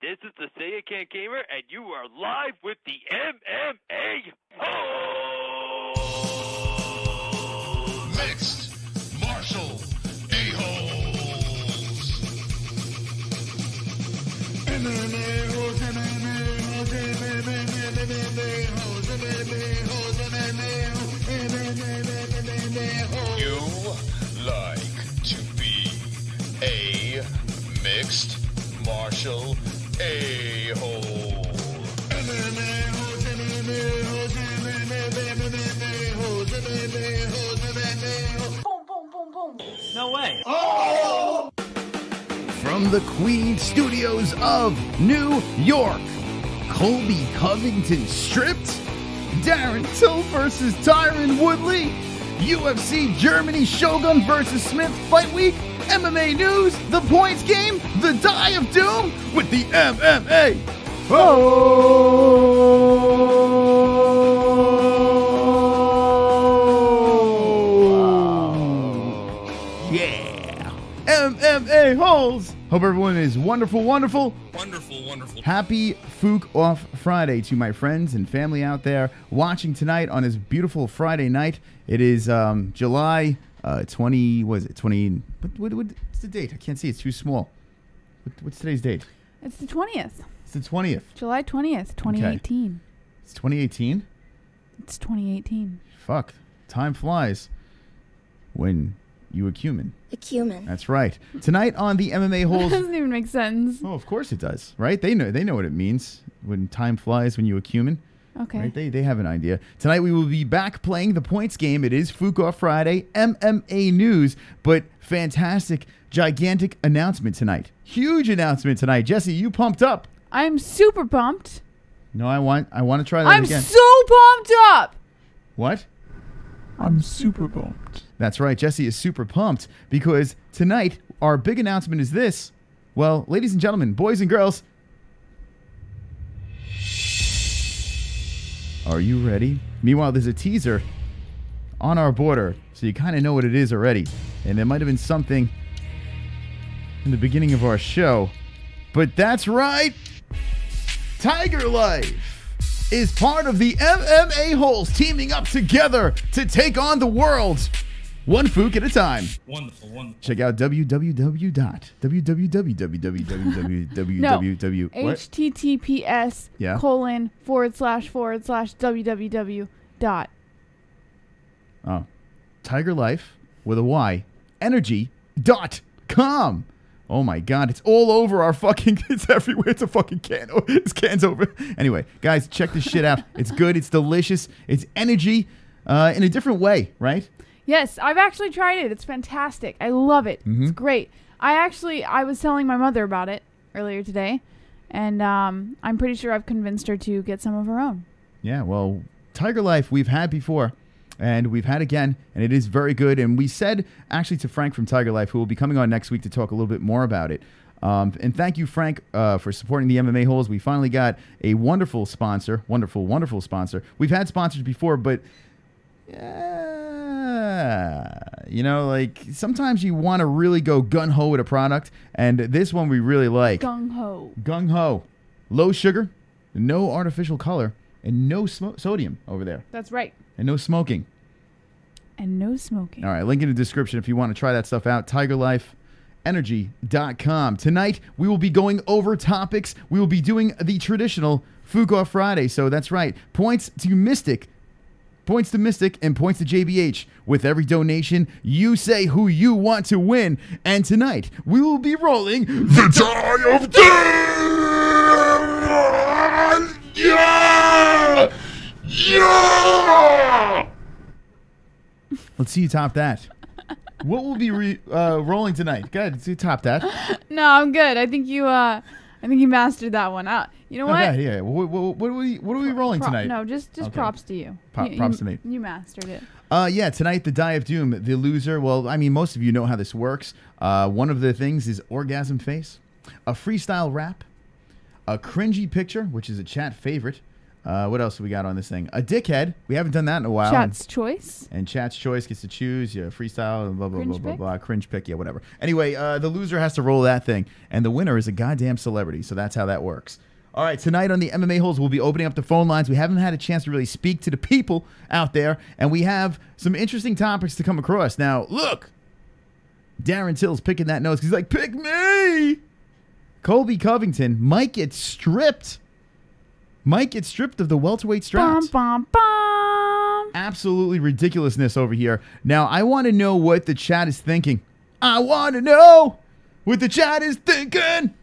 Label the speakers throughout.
Speaker 1: This is the Say It Can't Gamer, and you are live with the MMA-Holes!
Speaker 2: Mixed Martial A-Holes! MMA-Holes, MMA-Holes, MMA-Holes, MMA-Holes, MMA-Holes. You like to be a mixed martial A-hole. MMA-Holes, MMA-Holes, MMA-Holes, MMA-Holes, MMA-Holes.
Speaker 3: Boom, boom, boom, boom.
Speaker 4: No way.
Speaker 2: Oh!
Speaker 5: From the Queen Studios of New York, Colby Covington stripped, Darren Till versus Tyron Woodley, UFC Germany Shogun versus Smith Fight Week, MMA news, the points game, the Die of Doom with the MMA. Oh, yeah. MMA Holes. Hope everyone is wonderful, wonderful.
Speaker 2: Wonderful, wonderful.
Speaker 5: Happy Fook Off Friday to my friends and family out there watching tonight on this beautiful Friday night. It is July 20, was it 20? What's the date? I can't see. It's too small. What's today's date?
Speaker 3: It's the 20th.
Speaker 5: It's the 20th.
Speaker 3: July 20th, 2018.
Speaker 5: Okay. It's 2018?
Speaker 3: It's 2018.
Speaker 5: Fuck. Time flies when you a cumin.
Speaker 6: A cumin.
Speaker 5: That's right. Tonight on the MMA Holes.
Speaker 3: That doesn't even make sense.
Speaker 5: Oh, of course it does, right? They know what it means when time flies when you a cumin.
Speaker 3: Okay.
Speaker 5: Right? They have an idea. Tonight we will be back playing the points game. It is Fook Off Friday, MMA news, but fantastic, gigantic announcement tonight. Huge announcement tonight. Jessie, you pumped up?
Speaker 3: I'm super pumped.
Speaker 5: No, I want to try that
Speaker 3: I'm
Speaker 5: again.
Speaker 3: so pumped up.
Speaker 5: What?
Speaker 4: I'm super pumped.
Speaker 5: That's right. Jessie is super pumped because tonight our big announcement is this. Well, ladies and gentlemen, boys and girls, are you ready? Meanwhile, there's a teaser on our border, so you kind of know what it is already. And there might have been something in the beginning of our show. But that's right. Tiger Life is part of the MMA Holes teaming up together to take on the world. One Fook at a time.
Speaker 4: Wonderful, wonderful.
Speaker 5: Check out www.
Speaker 3: No.
Speaker 5: What?
Speaker 3: HTTPS
Speaker 5: Yeah.
Speaker 3: ://www.
Speaker 5: Oh. Tiger Life with a Y. Energy.com. Oh my God. It's all over our fucking, it's everywhere. It's a fucking can. Oh, this can's over. Anyway, guys, check this shit out. It's good. It's delicious. It's energy in a different way, right?
Speaker 3: Yes, I've actually tried it. It's fantastic. I love it. It's great. I was telling my mother about it earlier today, and I'm pretty sure I've convinced her to get some of her own. Yeah,
Speaker 5: well, Tiger Life we've had before, and we've had again, and it is very good. And we said, actually, to Frank from Tiger Life, who will be coming on next week to talk a little bit more about it. And thank you, Frank, for supporting the MMA Holes. We finally got a wonderful sponsor, wonderful, wonderful sponsor. We've had sponsors before, but you know, like sometimes you want to really go gung-ho with a product, and this one we really like.
Speaker 3: Gung-ho.
Speaker 5: Gung-ho. Low sugar, no artificial color, and no sodium over there.
Speaker 3: That's right.
Speaker 5: And no smoking.
Speaker 3: And no smoking.
Speaker 5: All right, link in the description if you want to try that stuff out. TigerLifeEnergy.com. Tonight, we will be going over topics. We will be doing the traditional Fook Off Friday. So that's right. Points to Mystic, and points to JBH. With every donation, you say who you want to win. And tonight, we will be rolling
Speaker 2: The Die of Doom! Yeah! Yeah!
Speaker 5: Let's see you top that. What will be rolling tonight? Go ahead, see top that.
Speaker 3: No, I'm good. I think you mastered that one. You know what?
Speaker 5: Okay, yeah. What are we rolling tonight?
Speaker 3: No, just
Speaker 5: Okay.
Speaker 3: props to you.
Speaker 5: Props to me.
Speaker 3: You mastered it.
Speaker 5: Yeah, tonight, the Die of Doom, the loser. Well, I mean, most of you know how this works. One of the things is orgasm face, a freestyle rap, a cringy picture, which is a chat favorite, What else do we got on this thing? A dickhead. We haven't done that in a while.
Speaker 3: Chat's choice.
Speaker 5: And chat's choice gets to choose. Yeah, freestyle, blah, blah,
Speaker 3: Cringe
Speaker 5: blah, blah,
Speaker 3: pick?
Speaker 5: blah. Cringe pick, yeah, whatever. Anyway, the loser has to roll that thing. And the winner is a goddamn celebrity. So that's how that works. All right, tonight on the MMA Holes, we'll be opening up the phone lines. We haven't had a chance to really speak to the people out there. And we have some interesting topics to come across. Now, look. Darren Till's picking that nose because he's like, pick me. Colby Covington might get stripped. Might get stripped of the welterweight straps.
Speaker 3: Bum, bum, bum.
Speaker 5: Absolutely ridiculousness over here. Now, I want to know what the chat is thinking. I want to know what the chat is thinking.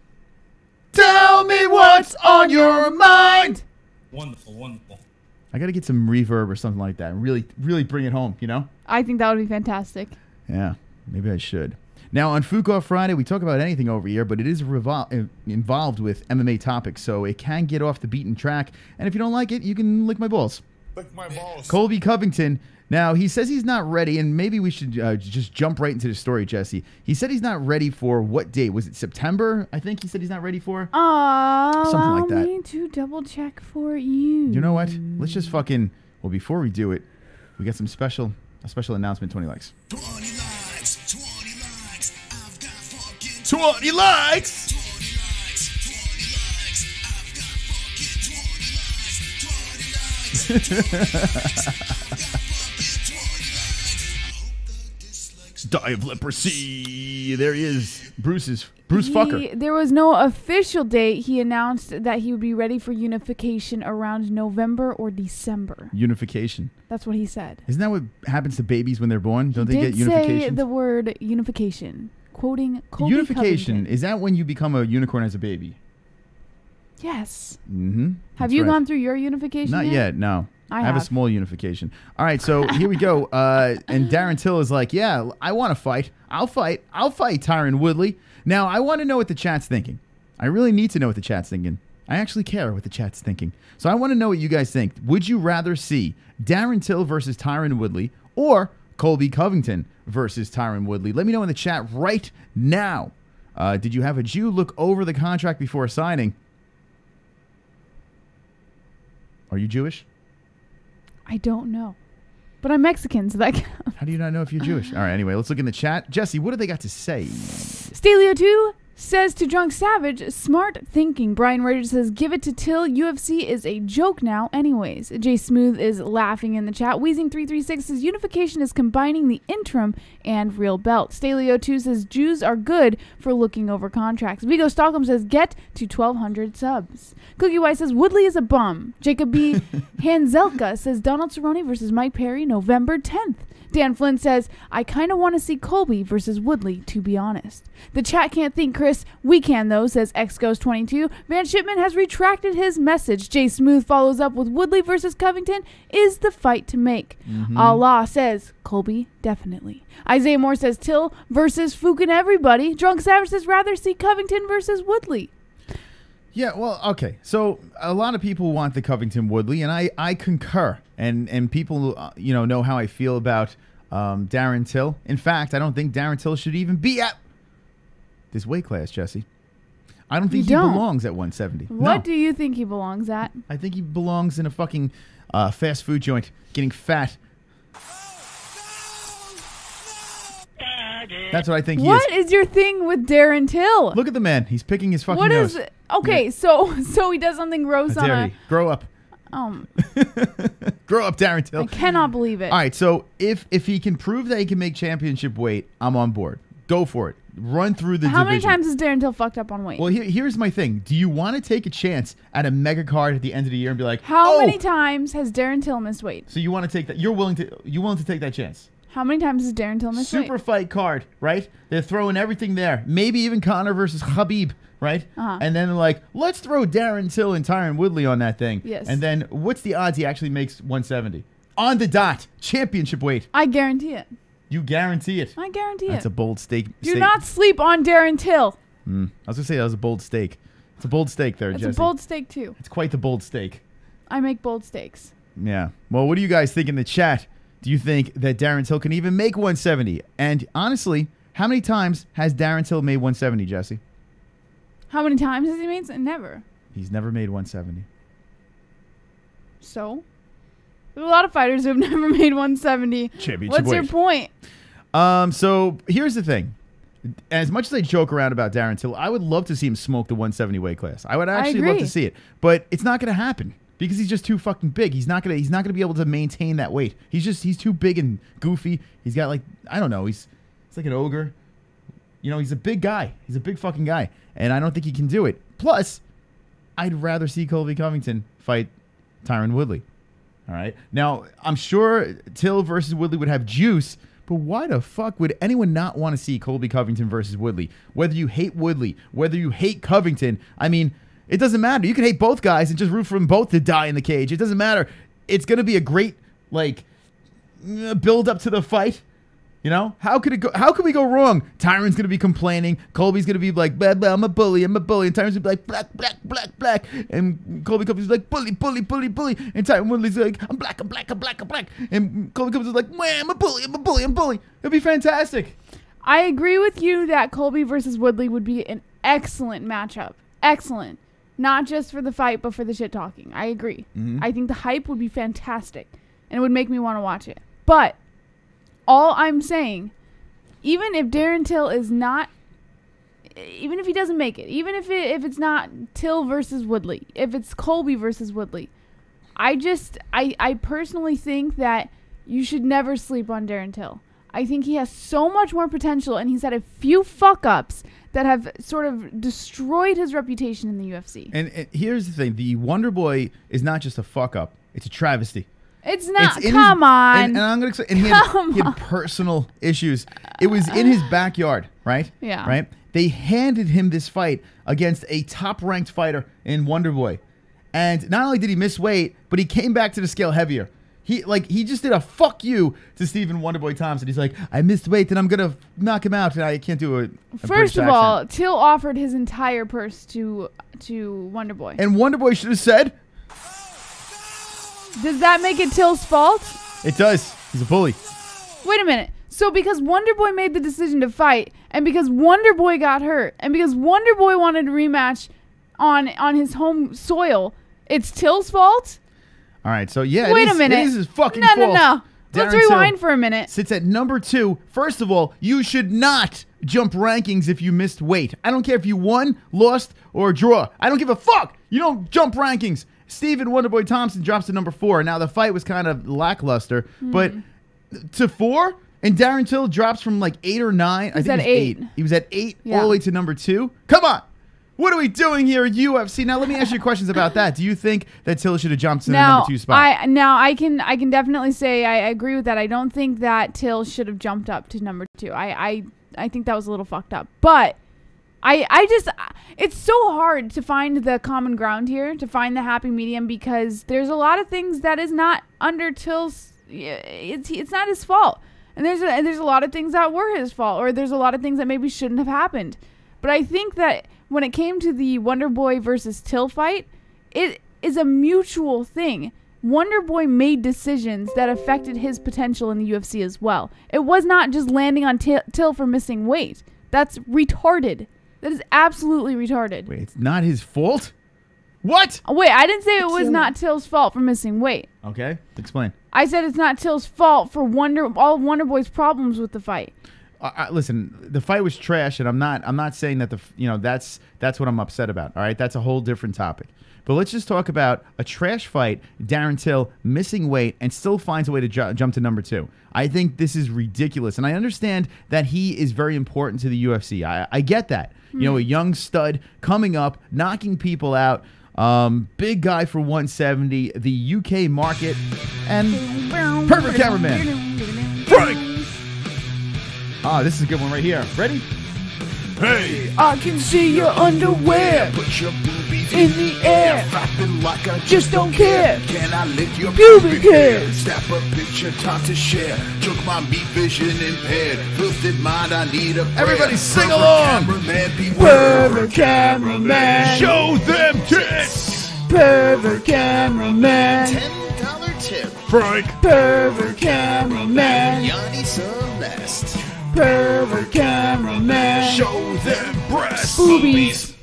Speaker 5: Tell me what's on your mind.
Speaker 4: Wonderful, wonderful.
Speaker 5: I got to get some reverb or something like that and really bring it home, you know?
Speaker 3: I think that would be fantastic.
Speaker 5: Yeah, maybe I should. Now, on Fook Off Friday, we talk about anything over here, but it is involved with MMA topics, so it can get off the beaten track. And if you don't like it, you can lick my balls.
Speaker 2: Lick my balls.
Speaker 5: Colby Covington. Now, he says he's not ready, and maybe we should just jump right into the story, Jesse. He said he's not ready for what date? Was it September? I think he said he's not ready for? Something like that.
Speaker 3: Allow me to double check for you.
Speaker 5: You know what? Let's just fucking... Well, before we do it, we got a special announcement, 20 likes.
Speaker 2: 20 likes, 20 likes, I've got fucking
Speaker 5: 20 likes!
Speaker 2: 20 likes, 20 likes, I've got fucking 20 likes, 20 likes, 20 likes.
Speaker 5: Die of leprosy. There he is. Bruce Fucker.
Speaker 3: There was no official date. He announced that he would be ready for unification around November or December.
Speaker 5: Unification.
Speaker 3: That's what he said.
Speaker 5: Isn't that what happens to babies when they're born? Don't they get
Speaker 3: Did say
Speaker 5: unification?
Speaker 3: the word unification. Quoting Colby
Speaker 5: Unification.
Speaker 3: Covington.
Speaker 5: Is that when you become a unicorn as a baby?
Speaker 3: Yes.
Speaker 5: Mm-hmm.
Speaker 3: Have you gone through your unification
Speaker 5: Not yet, no.
Speaker 3: I
Speaker 5: have a
Speaker 3: have.
Speaker 5: small unification. All right, so here we go. And Darren Till is like, yeah, I want to fight. I'll fight Tyron Woodley. Now, I want to know what the chat's thinking. I really need to know what the chat's thinking. I actually care what the chat's thinking. So I want to know what you guys think. Would you rather see Darren Till versus Tyron Woodley or Colby Covington versus Tyron Woodley? Let me know in the chat right now. Did you have a Jew look over the contract before signing? Are you Jewish?
Speaker 3: I don't know. But I'm Mexican, so that counts.
Speaker 5: How do you not know if you're Jewish? All right, anyway, let's look in the chat. Jesse, what do they got to say?
Speaker 3: Stalio2 says to Drunk Savage, smart thinking. Brian Rogers says, give it to Till. UFC is a joke now anyways. Jay Smooth is laughing in the chat. Wheezing336 says, unification is combining the interim and real belt. Stalio2 says, Jews are good for looking over contracts. Vigo Stockholm says, get to 1,200 subs. Cookie White says, Woodley is a bum. Jacob B. Hanzelka says, Donald Cerrone versus Mike Perry, November 10th. Dan Flynn says, I kind of want to see Colby versus Woodley, to be honest. The chat can't think, Chris. We can, though, says XGhost22. Van Shipman has retracted his message. Jay Smooth follows up with Woodley versus Covington is the fight to make. Allah says, Colby, definitely. Isaiah Moore says, Till versus Fook and everybody. Drunk Savage says, rather see Covington versus Woodley.
Speaker 5: Yeah, well, okay. So a lot of people want the Covington Woodley, and I concur. And people, know how I feel about Darren Till. In fact, I don't think Darren Till should even be at this weight class, Jesse. I don't think he belongs at 170.
Speaker 3: What do you think he belongs at?
Speaker 5: I think he belongs in a fucking fast food joint, getting fat. That's what I think he is.
Speaker 3: What is your thing with Darren Till?
Speaker 5: Look at the man. He's picking his fucking
Speaker 3: What
Speaker 5: nose.
Speaker 3: is... Okay, so he does something gross on a...
Speaker 5: Grow up. Grow up, Darren Till.
Speaker 3: I cannot believe it.
Speaker 5: All right, so if he can prove that he can make championship weight, I'm on board. Go for it. Run through the division.
Speaker 3: How many times has Darren Till fucked up on weight?
Speaker 5: Well, here's my thing. Do you want to take a chance at a mega card at the end of the year and be like,
Speaker 3: How many times has Darren Till missed weight?
Speaker 5: So you want to take that? You're willing to take that chance?
Speaker 3: How many times has Darren Till missed weight?
Speaker 5: Super fight card, right? They're throwing everything there. Maybe even Conor versus Khabib, right? And then they're like, let's throw Darren Till and Tyron Woodley on that thing.
Speaker 3: Yes.
Speaker 5: And then what's the odds he actually makes 170? On the dot. Championship weight.
Speaker 3: I guarantee it.
Speaker 5: You guarantee it.
Speaker 3: I guarantee
Speaker 5: That's
Speaker 3: it.
Speaker 5: a bold stake.
Speaker 3: Do not sleep on Darren Till.
Speaker 5: I was going to say that was a bold stake. It's a bold stake there, Jesse.
Speaker 3: It's a bold stake, too.
Speaker 5: It's quite the bold stake.
Speaker 3: I make bold stakes.
Speaker 5: Yeah. Well, what do you guys think in the chat? Do you think that Darren Till can even make 170? And honestly, how many times has Darren Till made 170, Jesse?
Speaker 3: How many times has he made? Never.
Speaker 5: He's never made 170.
Speaker 3: So? There's a lot of fighters who have never made 170.
Speaker 5: Championship
Speaker 3: What's your
Speaker 5: weight.
Speaker 3: point?
Speaker 5: So here's the thing. As much as I joke around about Darren Till, I would love to see him smoke the 170 weight class. I would actually love to see it, but it's not going to happen because he's just too fucking big. He's not going to be able to maintain that weight. He's too big and goofy. He's got like, I don't know. He's like an ogre. You know, he's a big guy. He's a big fucking guy, and I don't think he can do it. Plus, I'd rather see Colby Covington fight Tyron Woodley. All right. Now, I'm sure Till versus Woodley would have juice. But why the fuck would anyone not want to see Colby Covington versus Woodley? Whether you hate Woodley, whether you hate Covington, I mean, it doesn't matter. You can hate both guys and just root for them both to die in the cage. It doesn't matter. It's going to be a great, like, build up to the fight. You know? How could it go? How could we go wrong? Tyron's going to be complaining. Colby's going to be like, blah, blah, I'm a bully. And Tyron's going to be like, black, black, black, black. And Colby Covington's like, bully, bully, bully, bully. And Tyron Woodley's like, I'm black, I'm black, I'm black, I'm black. And Colby Covington's like, man, I'm a bully, I'm a bully, I'm a bully. It'll be fantastic.
Speaker 3: I agree with you that Colby versus Woodley would be an excellent matchup. Excellent. Not just for the fight, but for the shit talking. I agree. I think the hype would be fantastic. And it would make me want to watch it. But all I'm saying, even if Darren Till is not, even if he doesn't make it, even if it's not Till versus Woodley, if it's Colby versus Woodley, I personally think that you should never sleep on Darren Till. I think he has so much more potential, and he's had a few fuck-ups that have sort of destroyed his reputation in the UFC.
Speaker 5: And here's the thing. The Wonder Boy is not just a fuck-up. It's a travesty.
Speaker 3: It's not. Come on.
Speaker 5: And I'm going to explain. And he had personal issues. It was in his backyard, right?
Speaker 3: Yeah.
Speaker 5: Right? They handed him this fight against a top-ranked fighter in Wonder Boy. And not only did he miss weight, but he came back to the scale heavier. He just did a fuck you to Stephen Wonderboy Thompson. He's like, I missed weight and I'm going to knock him out. And I can't do a
Speaker 3: First of all, Till offered his entire purse to Wonderboy.
Speaker 5: And Wonderboy should have said,
Speaker 3: does that make it Till's fault?
Speaker 5: It does. He's a bully.
Speaker 3: Wait a minute. So because Wonderboy made the decision to fight, and because Wonderboy got hurt, and because Wonderboy wanted a rematch on his home soil, it's Till's fault?
Speaker 5: All right, so yeah,
Speaker 3: Wait a minute.
Speaker 5: It is his fucking fault.
Speaker 3: No. Let's rewind for a minute.
Speaker 5: Sits at number 2. First of all, you should not jump rankings if you missed weight. I don't care if you won, lost, or draw. I don't give a fuck. You don't jump rankings. Stephen Wonderboy Thompson drops to number 4. Now, the fight was kind of lackluster, but to 4, and Darren Till drops from like 8 or 9.
Speaker 3: He's at 8.
Speaker 5: He was at 8 all the way to number 2. Come on. What are we doing here at UFC? Now, let me ask you questions about that. Do you think that Till should have jumped to the number 2 spot?
Speaker 3: I can definitely say I agree with that. I don't think that Till should have jumped up to number 2. I think that was a little fucked up. But it's so hard to find the common ground here, to find the happy medium, because there's a lot of things that is not under Till's. It's not his fault, and there's a lot of things that were his fault, or there's a lot of things that maybe shouldn't have happened. But I think that when it came to the Wonderboy versus Till fight, it is a mutual thing. Wonderboy made decisions that affected his potential in the UFC as well. It was not just landing on Till for missing weight. That's retarded. That is absolutely retarded.
Speaker 5: Wait, it's not his fault? What?
Speaker 3: Wait, I didn't say it was not Till's fault for missing weight. Okay,
Speaker 5: explain.
Speaker 3: I said it's not Till's fault for all of Wonderboy's problems with the fight.
Speaker 5: Listen, the fight was trash, and I'm not saying that that's what I'm upset about. All right, that's a whole different topic. But let's just talk about a trash fight. Darren Till missing weight and still finds a way to jump to number 2. I think this is ridiculous, and I understand that he is very important to the UFC. I get that. You know, a young stud coming up, knocking people out. Big guy for 170, the UK market, and perfect cameraman. Frank. This is a good one right here. Ready?
Speaker 2: Hey,
Speaker 3: I can see your underwear
Speaker 2: put your boobies
Speaker 3: in the air.
Speaker 2: Flapping like I
Speaker 3: Just don't care.
Speaker 2: Can I lick your
Speaker 3: Pubic hair?
Speaker 2: Snap a picture, time to share. Took my meat vision impaired. Filthy mind, I need a prayer.
Speaker 5: Everybody sing
Speaker 2: Pervert
Speaker 5: along.
Speaker 2: Cameraman, beware.
Speaker 3: Pervert cameraman.
Speaker 5: Show them tits.
Speaker 3: Pervert cameraman.
Speaker 2: $10 tip.
Speaker 5: Frank.
Speaker 3: Pervert cameraman.
Speaker 2: Yanni Celeste.
Speaker 3: Pervert cameraman.
Speaker 2: Show them breasts.
Speaker 3: Boobies.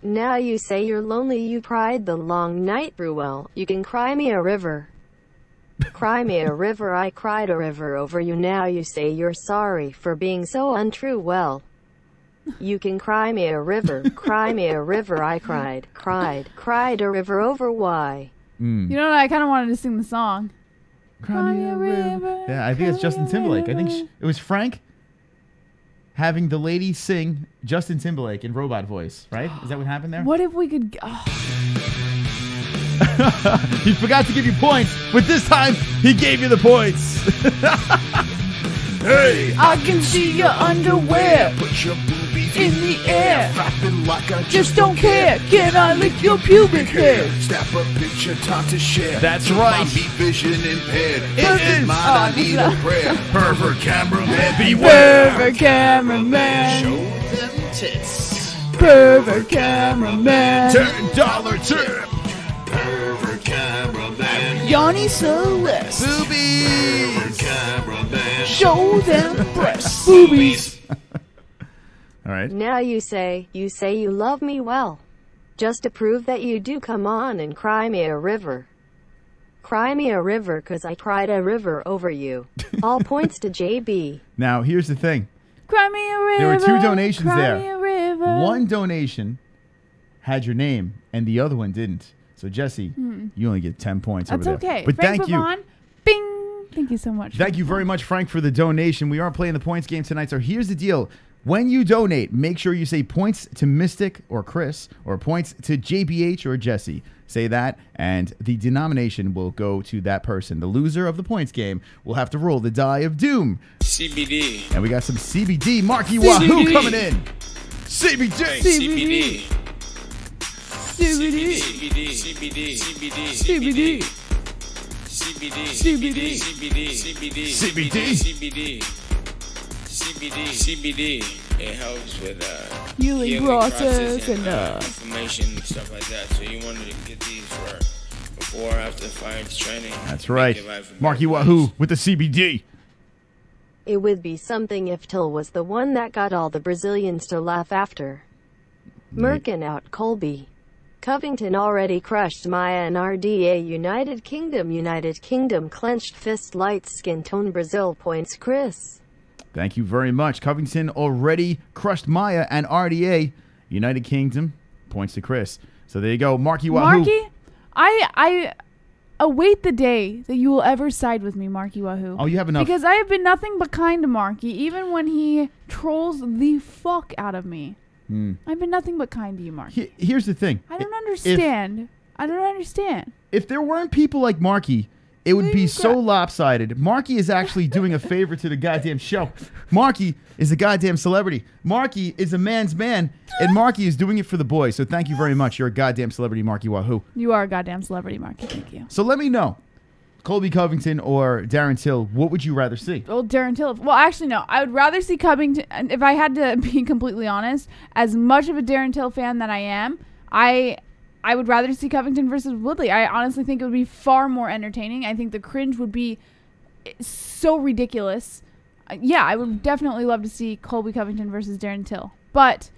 Speaker 6: Now you say you're lonely, you cried the long night through. Well, you can cry me a river. Cry me a river, I cried a river over you. Now you say you're sorry for being so untrue. Well, you can cry me a river. Cry me a river, I cried a river over why.
Speaker 3: You know what? I kind of wanted to sing the song.
Speaker 5: Cry me a river. Yeah, I think it's Justin Timberlake. I think it was Frank having the lady sing Justin Timberlake in robot voice, right? Is that what happened there?
Speaker 3: What if we could...
Speaker 5: He forgot to give you points, but this time he gave you the points.
Speaker 2: Hey,
Speaker 3: I can see your underwear
Speaker 2: put your boobies
Speaker 3: in the air.
Speaker 2: Flapping like I
Speaker 3: Just don't care. Can I lick your pubic hair?
Speaker 2: Snap a picture, time to share.
Speaker 5: That's
Speaker 2: Took
Speaker 5: right.
Speaker 2: My beat vision impaired.
Speaker 5: It
Speaker 2: In
Speaker 5: is.
Speaker 2: mind, I need a prayer. Pervert cameraman,
Speaker 3: Pervert cameraman.
Speaker 2: Show them tits.
Speaker 3: Pervert cameraman.
Speaker 2: $10 tip. Pervert cameraman.
Speaker 3: Yanni Celeste.
Speaker 5: Boobies.
Speaker 2: Cameraman.
Speaker 3: Show them breasts. Boobies.
Speaker 5: All right.
Speaker 6: Now you say you love me. Well, just to prove that you do, come on and cry me a river. Cry me a river, 'cause I cried a river over you. All points to JB.
Speaker 5: Now, here's the thing.
Speaker 3: Cry me a river.
Speaker 5: There were two donations
Speaker 3: cry
Speaker 5: there.
Speaker 3: Me a river.
Speaker 5: One donation had your name, and the other one didn't. So, Jessie, you only get 10 points
Speaker 3: That's
Speaker 5: over there.
Speaker 3: okay.
Speaker 5: But
Speaker 3: Frank
Speaker 5: thank you.
Speaker 3: Pavon, bing. Thank you so much.
Speaker 5: Thank you very much, Frank, for the donation. We are playing the points game tonight. So here's the deal. When you donate, make sure you say points to Mystic or Chris or points to JBH or Jessie. Say that, and the denomination will go to that person. The loser of the points game will have to roll the die of doom.
Speaker 7: CBD.
Speaker 5: And we got some CBD. Marky Wahoo coming in. CBD.
Speaker 7: CBD.
Speaker 3: CBD.
Speaker 7: CBD. CBD.
Speaker 3: CBD.
Speaker 7: CBD.
Speaker 3: CBD.
Speaker 7: CBD.
Speaker 5: CBD.
Speaker 7: CBD. It helps with
Speaker 3: Healing process and
Speaker 7: inflammation and stuff like that. So you wanted to get these for before or after fighting training.
Speaker 5: That's right.
Speaker 7: Make your life a
Speaker 5: Marky
Speaker 7: better
Speaker 5: Wahoo
Speaker 7: place.
Speaker 5: with the CBD.
Speaker 6: It would be something if Till was the one that got all the Brazilians to laugh after. Merkin out Colby. Covington already crushed Maya and RDA. United Kingdom clenched fist, light skin tone, Brazil points CRIS.
Speaker 5: Thank you very much. Covington already crushed Maya and RDA. United Kingdom points to Chris. So there you go. Marky Wahoo.
Speaker 3: Marky, I await the day that you will ever side with me, Marky Wahoo.
Speaker 5: Oh, you have enough.
Speaker 3: Because I have been nothing but kind to Marky, even when he trolls the fuck out of me. I've been nothing but kind to you, Marky.
Speaker 5: Here's the thing.
Speaker 3: I don't understand. I don't understand.
Speaker 5: If there weren't people like Marky, it would be so lopsided. Marky is actually doing a favor to the goddamn show. Marky is a goddamn celebrity. Marky is a man's man, and Marky is doing it for the boys. So thank you very much. You're a goddamn celebrity, Marky Wahoo.
Speaker 3: You are a goddamn celebrity, Marky. Thank you.
Speaker 5: So let me know, Colby Covington or Darren Till, what would you rather see?
Speaker 3: Well, Darren Till. Well, actually, no. I would rather see Covington. And if I had to be completely honest, as much of a Darren Till fan that I am, I would rather see Covington versus Woodley. I honestly think it would be far more entertaining. I think the cringe would be so ridiculous. Yeah, I would definitely love to see Colby Covington versus Darren Till. But,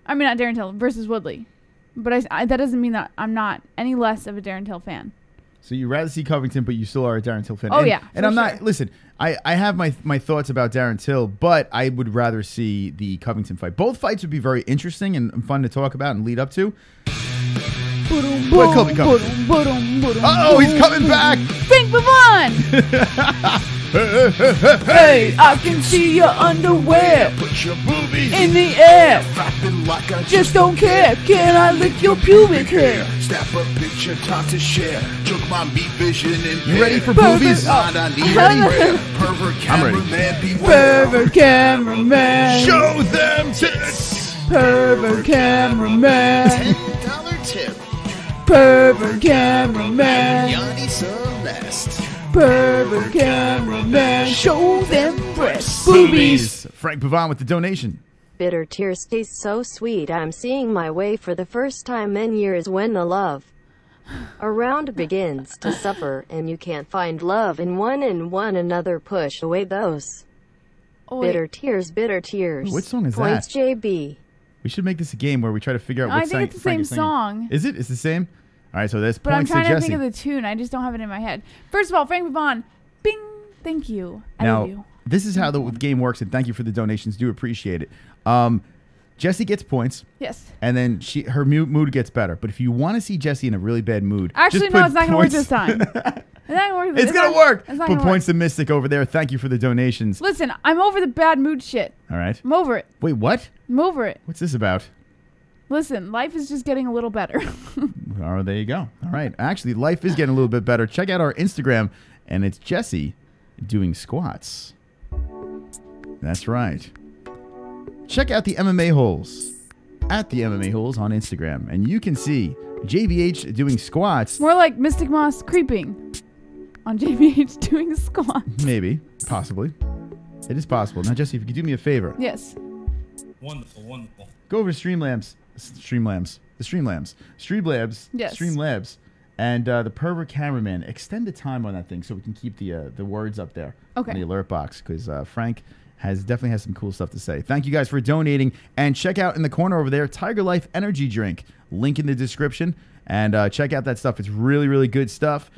Speaker 3: I mean, not Darren Till, versus Woodley. But that doesn't mean that I'm not any less of a Darren Till fan.
Speaker 5: So you'd rather see Covington, but you still are a Darren Till fan.
Speaker 3: Oh,
Speaker 5: and,
Speaker 3: yeah,
Speaker 5: And
Speaker 3: for
Speaker 5: I'm not,
Speaker 3: sure.
Speaker 5: listen, I have my thoughts about Darren Till, but I would rather see the Covington fight. Both fights would be very interesting and fun to talk about and lead up to. Boy, Colby Covington. Uh-oh, he's coming back.
Speaker 3: Frank Pavon! Hey, I can see your underwear
Speaker 2: Put your boobies
Speaker 3: in the air.
Speaker 2: Flapping like I
Speaker 3: Just don't care. Can I lick your pubic hair?
Speaker 2: Snap a picture, time to share. Took my meat vision and
Speaker 5: You ready for
Speaker 3: Pervert.
Speaker 5: boobies?
Speaker 2: I need
Speaker 5: You ready?
Speaker 2: prayer. Pervert
Speaker 5: I'm ready.
Speaker 2: cameraman, beware.
Speaker 3: Pervert cameraman.
Speaker 2: Show them tits.
Speaker 3: Pervert cameraman.
Speaker 2: $10 tip.
Speaker 3: Pervert cameraman.
Speaker 2: Yanni Celeste.
Speaker 3: Pervert cameraman. Show them breasts.
Speaker 5: Boobies. Frank Pavon with the donation.
Speaker 6: Bitter tears taste so sweet. I'm seeing my way for the first time in years when the love around begins to suffer, and you can't find love in one another. Push away those
Speaker 3: Oh,
Speaker 6: bitter tears, bitter tears.
Speaker 5: What song is
Speaker 6: Points
Speaker 5: that?
Speaker 6: JB.
Speaker 5: We should make this a game where we try to figure out
Speaker 3: No,
Speaker 5: what
Speaker 3: I think it's the same song.
Speaker 5: Is it? It's the same? All right, so there's
Speaker 3: But I'm
Speaker 5: points to
Speaker 3: trying to
Speaker 5: Jessie.
Speaker 3: think of the tune. I just don't have it in my head. First of all, Frank Vaughn, bing, thank you. I love you.
Speaker 5: Now, this is how the game works, and thank you for the donations. Do appreciate it. Jessie gets points.
Speaker 3: Yes.
Speaker 5: And then her mood gets better. But if you want to see Jessie in a really bad mood,
Speaker 3: Actually,
Speaker 5: just
Speaker 3: no,
Speaker 5: put
Speaker 3: it's not going to work
Speaker 5: points-
Speaker 3: this time. It's not going to work.
Speaker 5: It's going to work.
Speaker 3: It's not
Speaker 5: Put
Speaker 3: gonna
Speaker 5: points
Speaker 3: work.
Speaker 5: to Mystic over there. Thank you for the donations.
Speaker 3: Listen, I'm over the bad mood shit.
Speaker 5: All right.
Speaker 3: I'm over it.
Speaker 5: Wait, what?
Speaker 3: I'm over it.
Speaker 5: What's this about?
Speaker 3: Listen, life is just getting a little better.
Speaker 5: Oh, there you go. All right. Actually, life is getting a little bit better. Check out our Instagram, and it's Jessie doing squats. That's right. Check out the MMA-Holes at the MMA-Holes on Instagram, and you can see JBH doing squats.
Speaker 3: More like Mystic Moss creeping on JBH doing squats.
Speaker 5: Maybe. Possibly. It is possible. Now, Jessie, if you could do me a favor.
Speaker 3: Yes.
Speaker 4: Wonderful, wonderful.
Speaker 5: Go over to Streamlabs,
Speaker 3: Yes.
Speaker 5: Streamlabs, and the Pervert Cameraman. Extend the time on that thing so we can keep the words up there
Speaker 3: Okay.
Speaker 5: on the alert box, because Frank definitely has some cool stuff to say. Thank you guys for donating, and check out in the corner over there Tiger Life Energy Drink. Link in the description, and check out that stuff. It's really, really good stuff.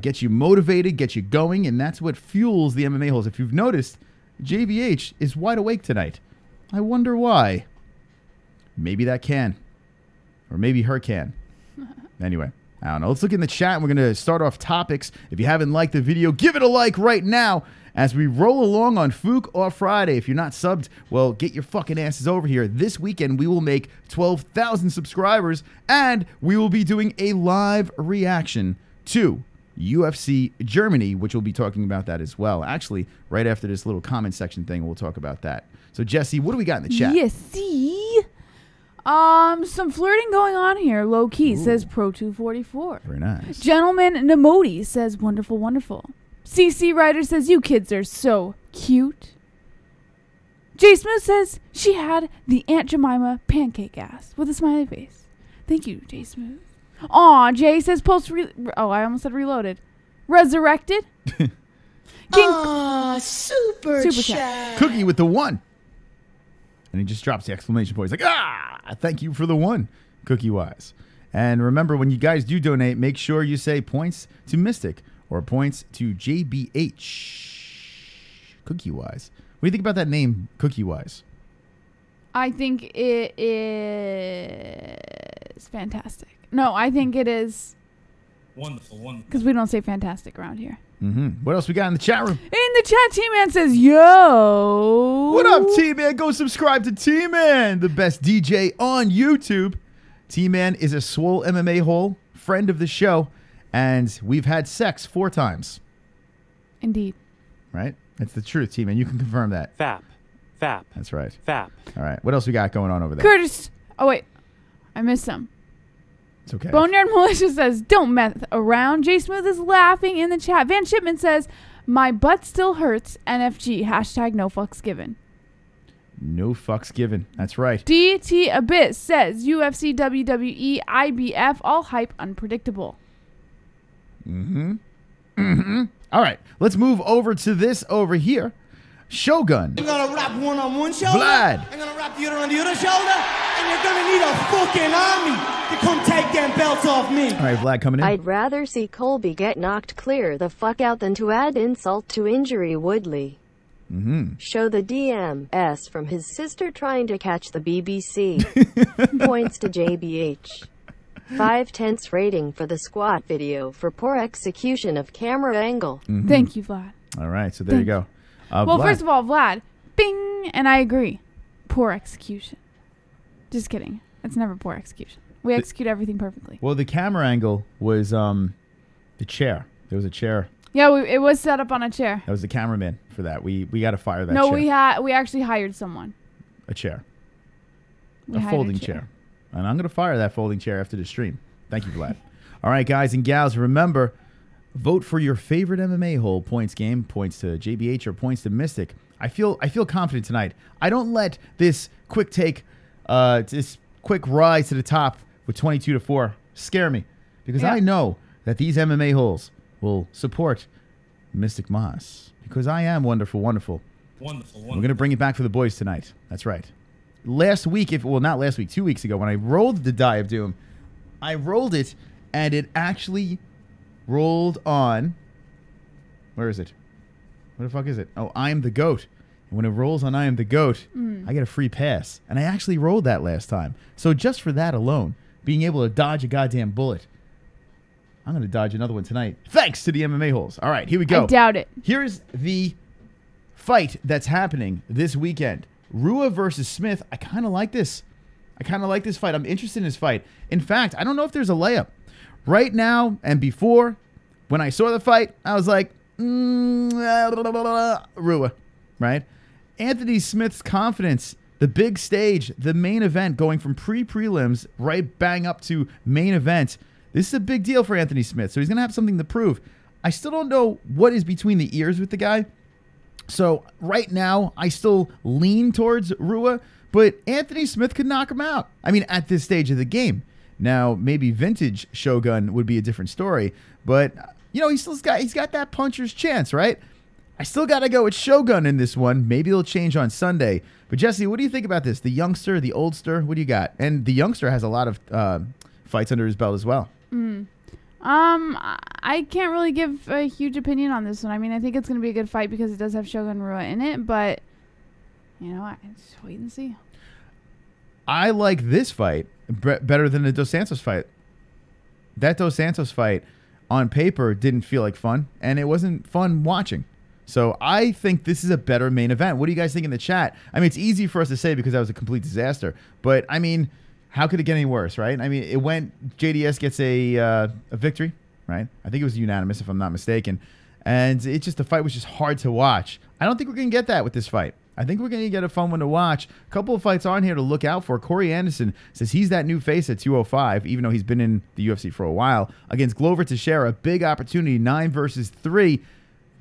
Speaker 5: Gets you motivated, gets you going, and that's what fuels the MMA Holes. If you've noticed, JBH is wide awake tonight. I wonder why. Maybe that can. Or maybe her can. Anyway, I don't know. Let's look in the chat, and we're going to start off topics. If you haven't liked the video, give it a like right now as we roll along on Fook or Friday. If you're not subbed, well, get your fucking asses over here. This weekend, we will make 12,000 subscribers, and we will be doing a live reaction to UFC Germany, which we'll be talking about that as well. Actually, right after this little comment section thing, we'll talk about that. So, Jessie, what do we got in the chat?
Speaker 3: Yes, see? Some flirting going on here. Low key says Pro244.
Speaker 5: Very nice.
Speaker 3: Gentleman Namodi says wonderful, wonderful. CC Ryder says you kids are so cute. Jay Smooth says she had the Aunt Jemima pancake ass with a smiley face. Thank you, Jay Smooth. Aw, Jay says I almost said reloaded. Resurrected. Super chat.
Speaker 5: Cookie with the 1. And he just drops the exclamation point. He's like, thank you for the 1, Cookie-wise. And remember, when you guys do donate, make sure you say points to Mystic or points to JBH, Cookie-wise. What do you think about that name, Cookie-wise?
Speaker 3: I think it is fantastic. No, I think it is
Speaker 4: Wonderful, wonderful.
Speaker 3: because we don't say fantastic around here.
Speaker 5: What else we got in the chat room?
Speaker 3: In the chat, T-Man says, yo.
Speaker 5: What up, T-Man? Go subscribe to T-Man, the best DJ on YouTube. T-Man is a swole MMA hole, friend of the show, and we've had sex 4 times.
Speaker 3: Indeed.
Speaker 5: Right? That's the truth, T-Man. You can confirm that.
Speaker 1: Fap.
Speaker 5: That's right.
Speaker 1: Fap.
Speaker 5: All right. What else we got going on over there?
Speaker 3: Curtis. Oh, wait. I missed some.
Speaker 5: It's okay.
Speaker 3: Boneyard Militia says, don't mess around. J Smooth is laughing in the chat. Van Shipman says, my butt still hurts. NFG. Hashtag no fucks given.
Speaker 5: No fucks given. That's right.
Speaker 3: DT Abyss says, UFC, WWE, IBF, all hype, unpredictable.
Speaker 5: All right. Let's move over to this over here. Shogun.
Speaker 8: I'm gonna wrap one on one shoulder.
Speaker 5: Vlad.
Speaker 8: I'm gonna wrap the other on the other shoulder. And you're gonna need a fucking army to come take them belts off me.
Speaker 5: All right, Vlad coming in.
Speaker 6: I'd rather see Colby get knocked clear the fuck out than to add insult to injury. Woodley. Show the DMS from his sister trying to catch the BBC. Points to JBH. 5/10 rating for the squat video for poor execution of camera angle.
Speaker 3: Thank you, Vlad.
Speaker 5: All right. So there you go.
Speaker 3: Well,
Speaker 5: Vlad.
Speaker 3: first of all, Vlad, bing, and I agree. Poor execution. Just kidding. It's never poor execution. We execute everything perfectly.
Speaker 5: Well, the camera angle was the chair. There was a chair.
Speaker 3: Yeah, it was set up on a chair.
Speaker 5: That was the cameraman for that. We got to fire that
Speaker 3: No,
Speaker 5: chair.
Speaker 3: we actually hired someone.
Speaker 5: A chair.
Speaker 3: We
Speaker 5: A
Speaker 3: hired
Speaker 5: folding chair. And I'm going to fire that folding chair after the stream. Thank you, Vlad. All right, guys and gals, remember, vote for your favorite MMA hole points game, points to JBH or points to Mystic. I feel confident tonight. I don't let this quick take, this quick rise to the top with 22-4 scare me, because I know that these MMA holes will support Mystic Moss, because I am wonderful, wonderful.
Speaker 4: Wonderful,
Speaker 5: We're going to bring it back for the boys tonight. That's right. last week, not last week, 2 weeks ago, when I rolled the Die of Doom, I rolled it, and it actually rolled on. Where is it? What the fuck is it? Oh, I Am the Goat. And when it rolls on I Am the Goat, I get a free pass. And I actually rolled that last time. So just for that alone, being able to dodge a goddamn bullet, I'm going to dodge another one tonight. Thanks to the MMA-Holes. All right, here we go.
Speaker 3: I doubt it.
Speaker 5: Here's the fight that's happening this weekend. Rua versus Smith. I kind of like this. I kind of like this fight. I'm interested in this fight. In fact, I don't know if there's a layup. Right now and before, when I saw the fight, I was like, Rua, right? Anthony Smith's confidence, the big stage, the main event, going from pre-prelims right bang up to main event. This is a big deal for Anthony Smith, so he's going to have something to prove. I still don't know what is between the ears with the guy. So right now, I still lean towards Rua, but Anthony Smith could knock him out. I mean, at this stage of the game. Now, maybe vintage Shogun would be a different story, but you know, he's got that puncher's chance, right? I still got to go with Shogun in this one. Maybe it'll change on Sunday. But Jessie, what do you think about this? The youngster, the oldster, what do you got? And the youngster has a lot of fights under his belt as well.
Speaker 3: I can't really give a huge opinion on this one. I mean, I think it's going to be a good fight because it does have Shogun Rua in it, but you know, I just wait and see.
Speaker 5: I like this fight better than the Dos Santos fight. That Dos Santos fight on paper didn't feel like fun, and it wasn't fun watching. So I think this is a better main event. What do you guys think in the chat? I mean, it's easy for us to say because that was a complete disaster, but I mean, how could it get any worse, right? I mean, it went, JDS gets a victory, right? I think it was unanimous if I'm not mistaken. And the fight was just hard to watch. I don't think we're going to get that with this fight. I think we're going to get a fun one to watch. A couple of fights on here to look out for. Corey Anderson says he's that new face at 205, even though he's been in the UFC for a while. Against Glover Teixeira, big opportunity, 9 versus 3.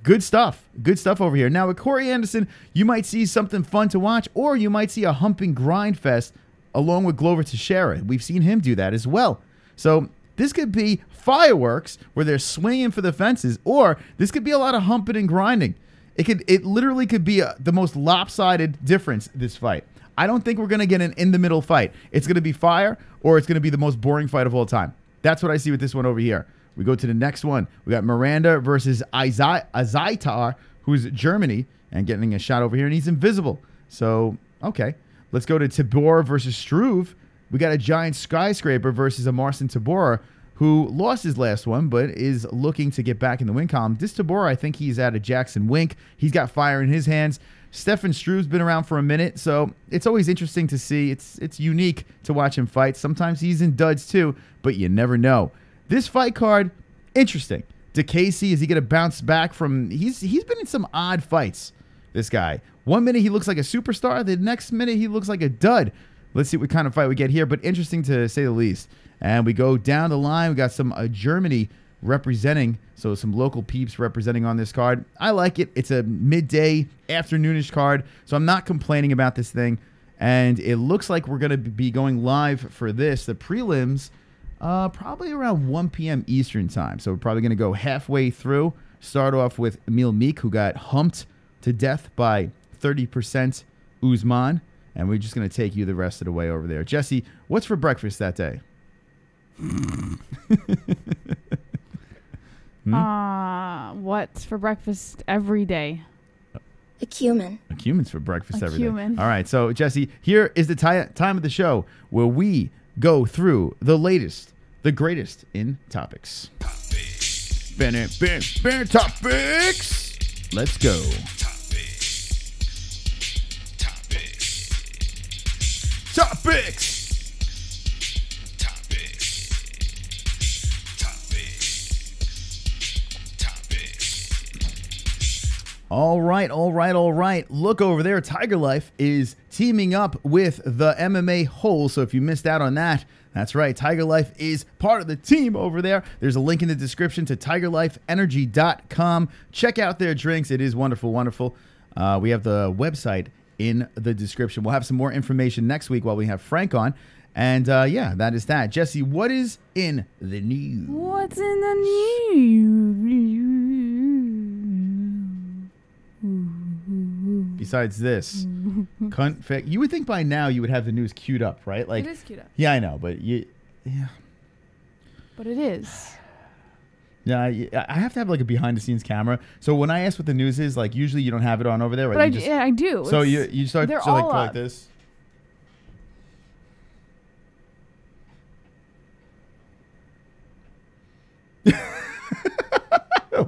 Speaker 5: Good stuff. Good stuff over here. Now, with Corey Anderson, you might see something fun to watch, or you might see a humping grind fest along with Glover Teixeira. We've seen him do that as well. So this could be fireworks where they're swinging for the fences, or this could be a lot of humping and grinding. It literally could be the most lopsided difference, this fight. I don't think we're going to get an in-the-middle fight. It's going to be fire, or it's going to be the most boring fight of all time. That's what I see with this one over here. We go to the next one. We got Miranda versus Azaitar, who's Germany, and getting a shot over here, and he's invisible. So, okay. Let's go to Tabor versus Struve. We got a giant skyscraper versus a Marcin Tabor, who lost his last one, but is looking to get back in the win column. This Tabor, I think he's at a Jackson Wink. He's got fire in his hands. Stefan Struve's been around for a minute, so it's always interesting to see. It's unique to watch him fight. Sometimes he's in duds too, but you never know. This fight card, interesting. DeCasey, is he going to bounce back from... He's been in some odd fights, this guy. 1 minute he looks like a superstar. The next minute he looks like a dud. Let's see what kind of fight we get here, but interesting to say the least. And we go down the line. We got some Germany representing, so some local peeps representing on this card. I like it. It's a midday, afternoonish card, so I'm not complaining about this thing. And it looks like we're going to be going live for this. The prelims, probably around 1 p.m. Eastern time. So we're probably going to go halfway through. Start off with Emil Meek, who got humped to death by 30% Usman. And we're just going to take you the rest of the way over there. Jessie, what's for breakfast that day?
Speaker 3: What's for breakfast every day?
Speaker 9: A cumin.
Speaker 5: A cumin's for breakfast every day.
Speaker 3: Cumin.
Speaker 5: All right, so Jessie, here is the time of the show where we go through the latest, the greatest in topics. Topics. Let's go. Topics. All right. Look over there. Tiger Life is teaming up with the MMA-Holes. So if you missed out on that, that's right. Tiger Life is part of the team over there. There's a link in the description to tigerlifeenergy.com. Check out their drinks. It is wonderful, wonderful. We have the website in the description. We'll have some more information next week while we have Frank on. And yeah, that is that. Jessie, what is in the news?
Speaker 3: What's in the news?
Speaker 5: besides this. Cunt fag. You would think by now you would have the news queued up, right? Like,
Speaker 3: it is queued up.
Speaker 5: Yeah, I know, but yeah.
Speaker 3: But it is.
Speaker 5: Yeah, I have to have like a behind the scenes camera. So when I ask what the news is, like usually you don't have it on over there, right?
Speaker 3: But I do.
Speaker 5: So you start
Speaker 3: they're
Speaker 5: to
Speaker 3: all
Speaker 5: like
Speaker 3: up.
Speaker 5: this. All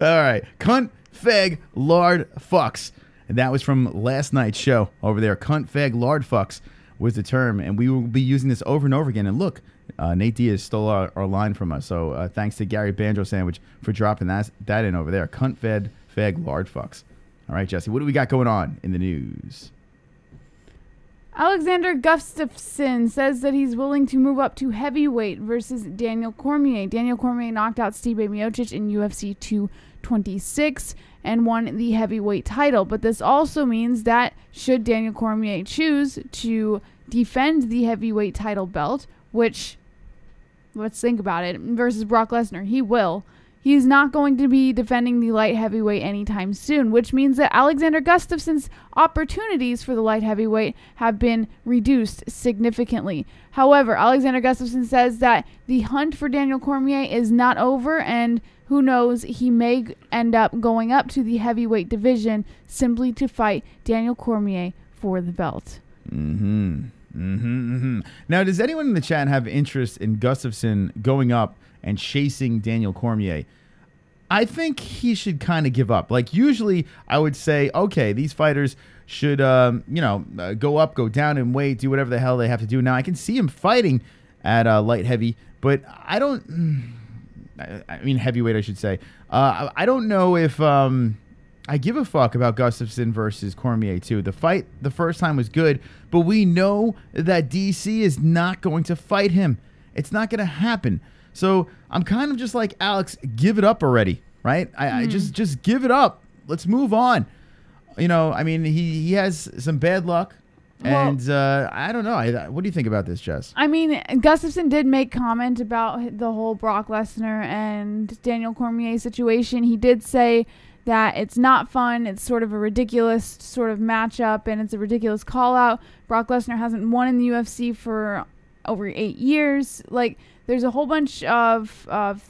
Speaker 5: right, cunt, fag, lard, fucks, and that was from last night's show over there. Cunt, fag, lard, fucks was the term, and we will be using this over and over again. And look, Nate Diaz stole our line from us, so thanks to Gary Banjo Sandwich for dropping that in over there. Cunt, fag, lard, fucks. All right, Jesse, what do we got going on in the news?
Speaker 3: Alexander Gustafsson says that he's willing to move up to heavyweight versus Daniel Cormier. Daniel Cormier knocked out Stipe Miocic in UFC 226 and won the heavyweight title. But this also means that should Daniel Cormier choose to defend the heavyweight title belt, which, let's think about it, versus Brock Lesnar, he will. He's not going to be defending the light heavyweight anytime soon, which means that Alexander Gustafsson's opportunities for the light heavyweight have been reduced significantly. However, Alexander Gustafsson says that the hunt for Daniel Cormier is not over, and who knows, he may end up going up to the heavyweight division simply to fight Daniel Cormier for the belt.
Speaker 5: Now, does anyone in the chat have interest in Gustafsson going up and chasing Daniel Cormier? I think he should kind of give up. Like, usually I would say, okay, these fighters should, go up, go down in weight, do whatever the hell they have to do. Now, I can see him fighting at light heavy, but I don't, I mean heavyweight, I should say. I don't know if I give a fuck about Gustafsson versus Cormier too. The fight the first time was good, but we know that DC is not going to fight him. It's not going to happen. So I'm kind of just like, Alex, give it up already, right? I just give it up. Let's move on. You know, I mean, he has some bad luck. And I don't know. What do you think about this, Jess?
Speaker 3: I mean, Gustafsson did make comment about the whole Brock Lesnar and Daniel Cormier situation. He did say that it's not fun. It's sort of a ridiculous sort of matchup, and it's a ridiculous call-out. Brock Lesnar hasn't won in the UFC for over 8 years. Like, there's a whole bunch of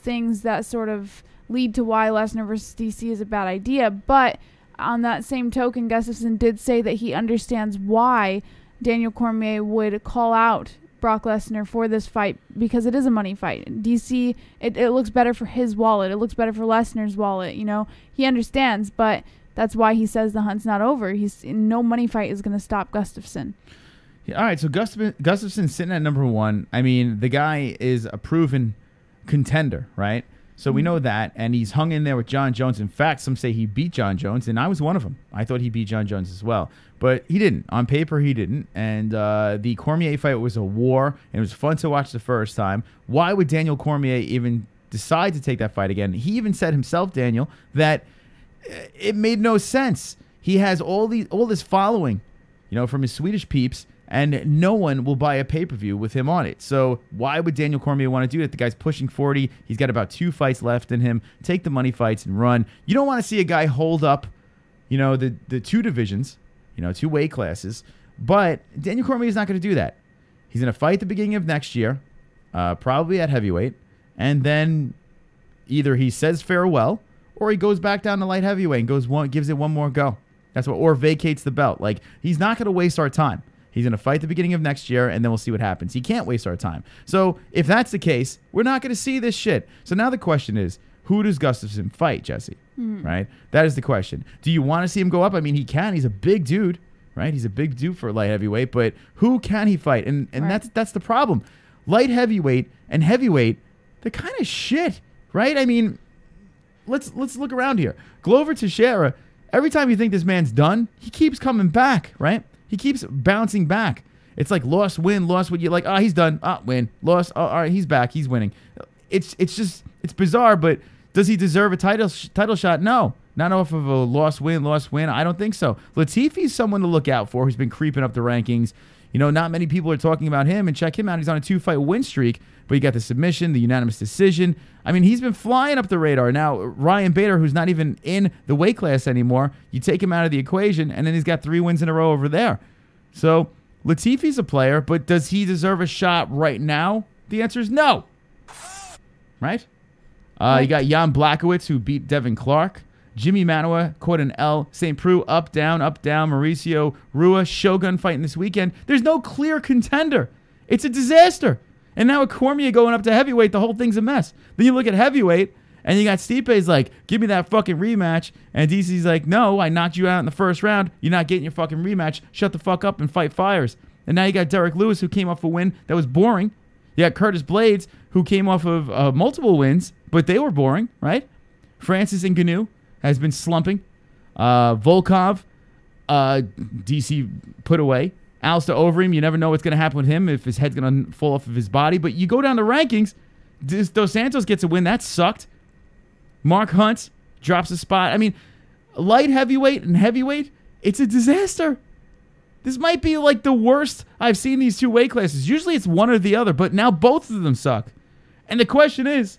Speaker 3: things that sort of lead to why Lesnar versus DC is a bad idea. But on that same token, Gustafsson did say that he understands why Daniel Cormier would call out Brock Lesnar for this fight, because it is a money fight. DC, it looks better for his wallet. It looks better for Lesnar's wallet. You know, he understands, but that's why he says the hunt's not over. No money fight is going to stop Gustafsson.
Speaker 5: All right, so Gustafsson's sitting at number 1. I mean, the guy is a proven contender, right? So we know that, and he's hung in there with John Jones. In fact, some say he beat John Jones, and I was one of them. I thought he beat John Jones as well, but he didn't. On paper, he didn't, and the Cormier fight was a war, and it was fun to watch the first time. Why would Daniel Cormier even decide to take that fight again? He even said himself, Daniel, that it made no sense. He has all this following, you know, from his Swedish peeps, and no one will buy a pay-per-view with him on it. So why would Daniel Cormier want to do it? The guy's pushing 40. He's got about 2 fights left in him. Take the money fights and run. You don't want to see a guy hold up, you know, the 2 divisions, you know, 2 weight classes. But Daniel Cormier is not going to do that. He's going to fight the beginning of next year, probably at heavyweight, and then either he says farewell or he goes back down to light heavyweight and gives it one more go. That's what, or vacates the belt. Like, he's not going to waste our time. He's going to fight the beginning of next year, and then we'll see what happens. He can't waste our time. So if that's the case, we're not going to see this shit. So now the question is, who does Gustafsson fight, Jesse? Right? That is the question. Do you want to see him go up? I mean, he can. He's a big dude, right? He's a big dude for light heavyweight, but who can he fight? And right. that's the problem. Light heavyweight and heavyweight, they're kind of shit, right? I mean, let's look around here. Glover Teixeira, every time you think this man's done, he keeps coming back, right? He keeps bouncing back. It's like lost, win, lost, win. You're like, oh, he's done. Win, lost. Oh, all right, he's back. He's winning. It's bizarre, but does he deserve a title shot? No. Not off of a lost, win. I don't think so. Latifi's someone to look out for who's been creeping up the rankings. You know, not many people are talking about him, and check him out. He's on a 2-fight win streak, but he got the submission, the unanimous decision. I mean, he's been flying up the radar. Now, Ryan Bader, who's not even in the weight class anymore, you take him out of the equation, and then he's got 3 wins in a row over there. So Latifi's a player, but does he deserve a shot right now? The answer is no. Right? You got Jan Blachowicz, who beat Devin Clark. Jimmy Manoa caught an L. St. Preux up, down, up, down. Mauricio Rua, Shogun fighting this weekend. There's no clear contender. It's a disaster. And now with Cormier going up to heavyweight, the whole thing's a mess. Then you look at heavyweight, and you got Stipe's like, give me that fucking rematch. And DC's like, no, I knocked you out in the first round. You're not getting your fucking rematch. Shut the fuck up and fight fires. And now you got Derek Lewis, who came off a win that was boring. You got Curtis Blades, who came off of multiple wins, but they were boring, right? Francis Ngannou has been slumping. Volkov, DC put away. Alistair Overeem, you never know what's going to happen with him, if his head's going to fall off of his body. But you go down the rankings, Dos Santos gets a win. That sucked. Mark Hunt drops a spot. I mean, light heavyweight and heavyweight, it's a disaster. This might be like the worst I've seen these 2 weight classes. Usually it's one or the other, but now both of them suck. And the question is,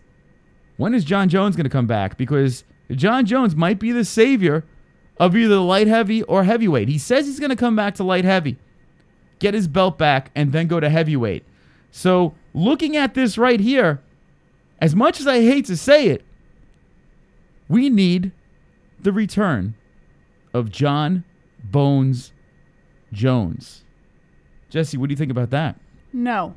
Speaker 5: when is John Jones going to come back? Because John Jones might be the savior of either light heavy or heavyweight. He says he's going to come back to light heavy, get his belt back, and then go to heavyweight. So looking at this right here, as much as I hate to say it, we need the return of John Bones Jones. Jessie, what do you think about that?
Speaker 3: No.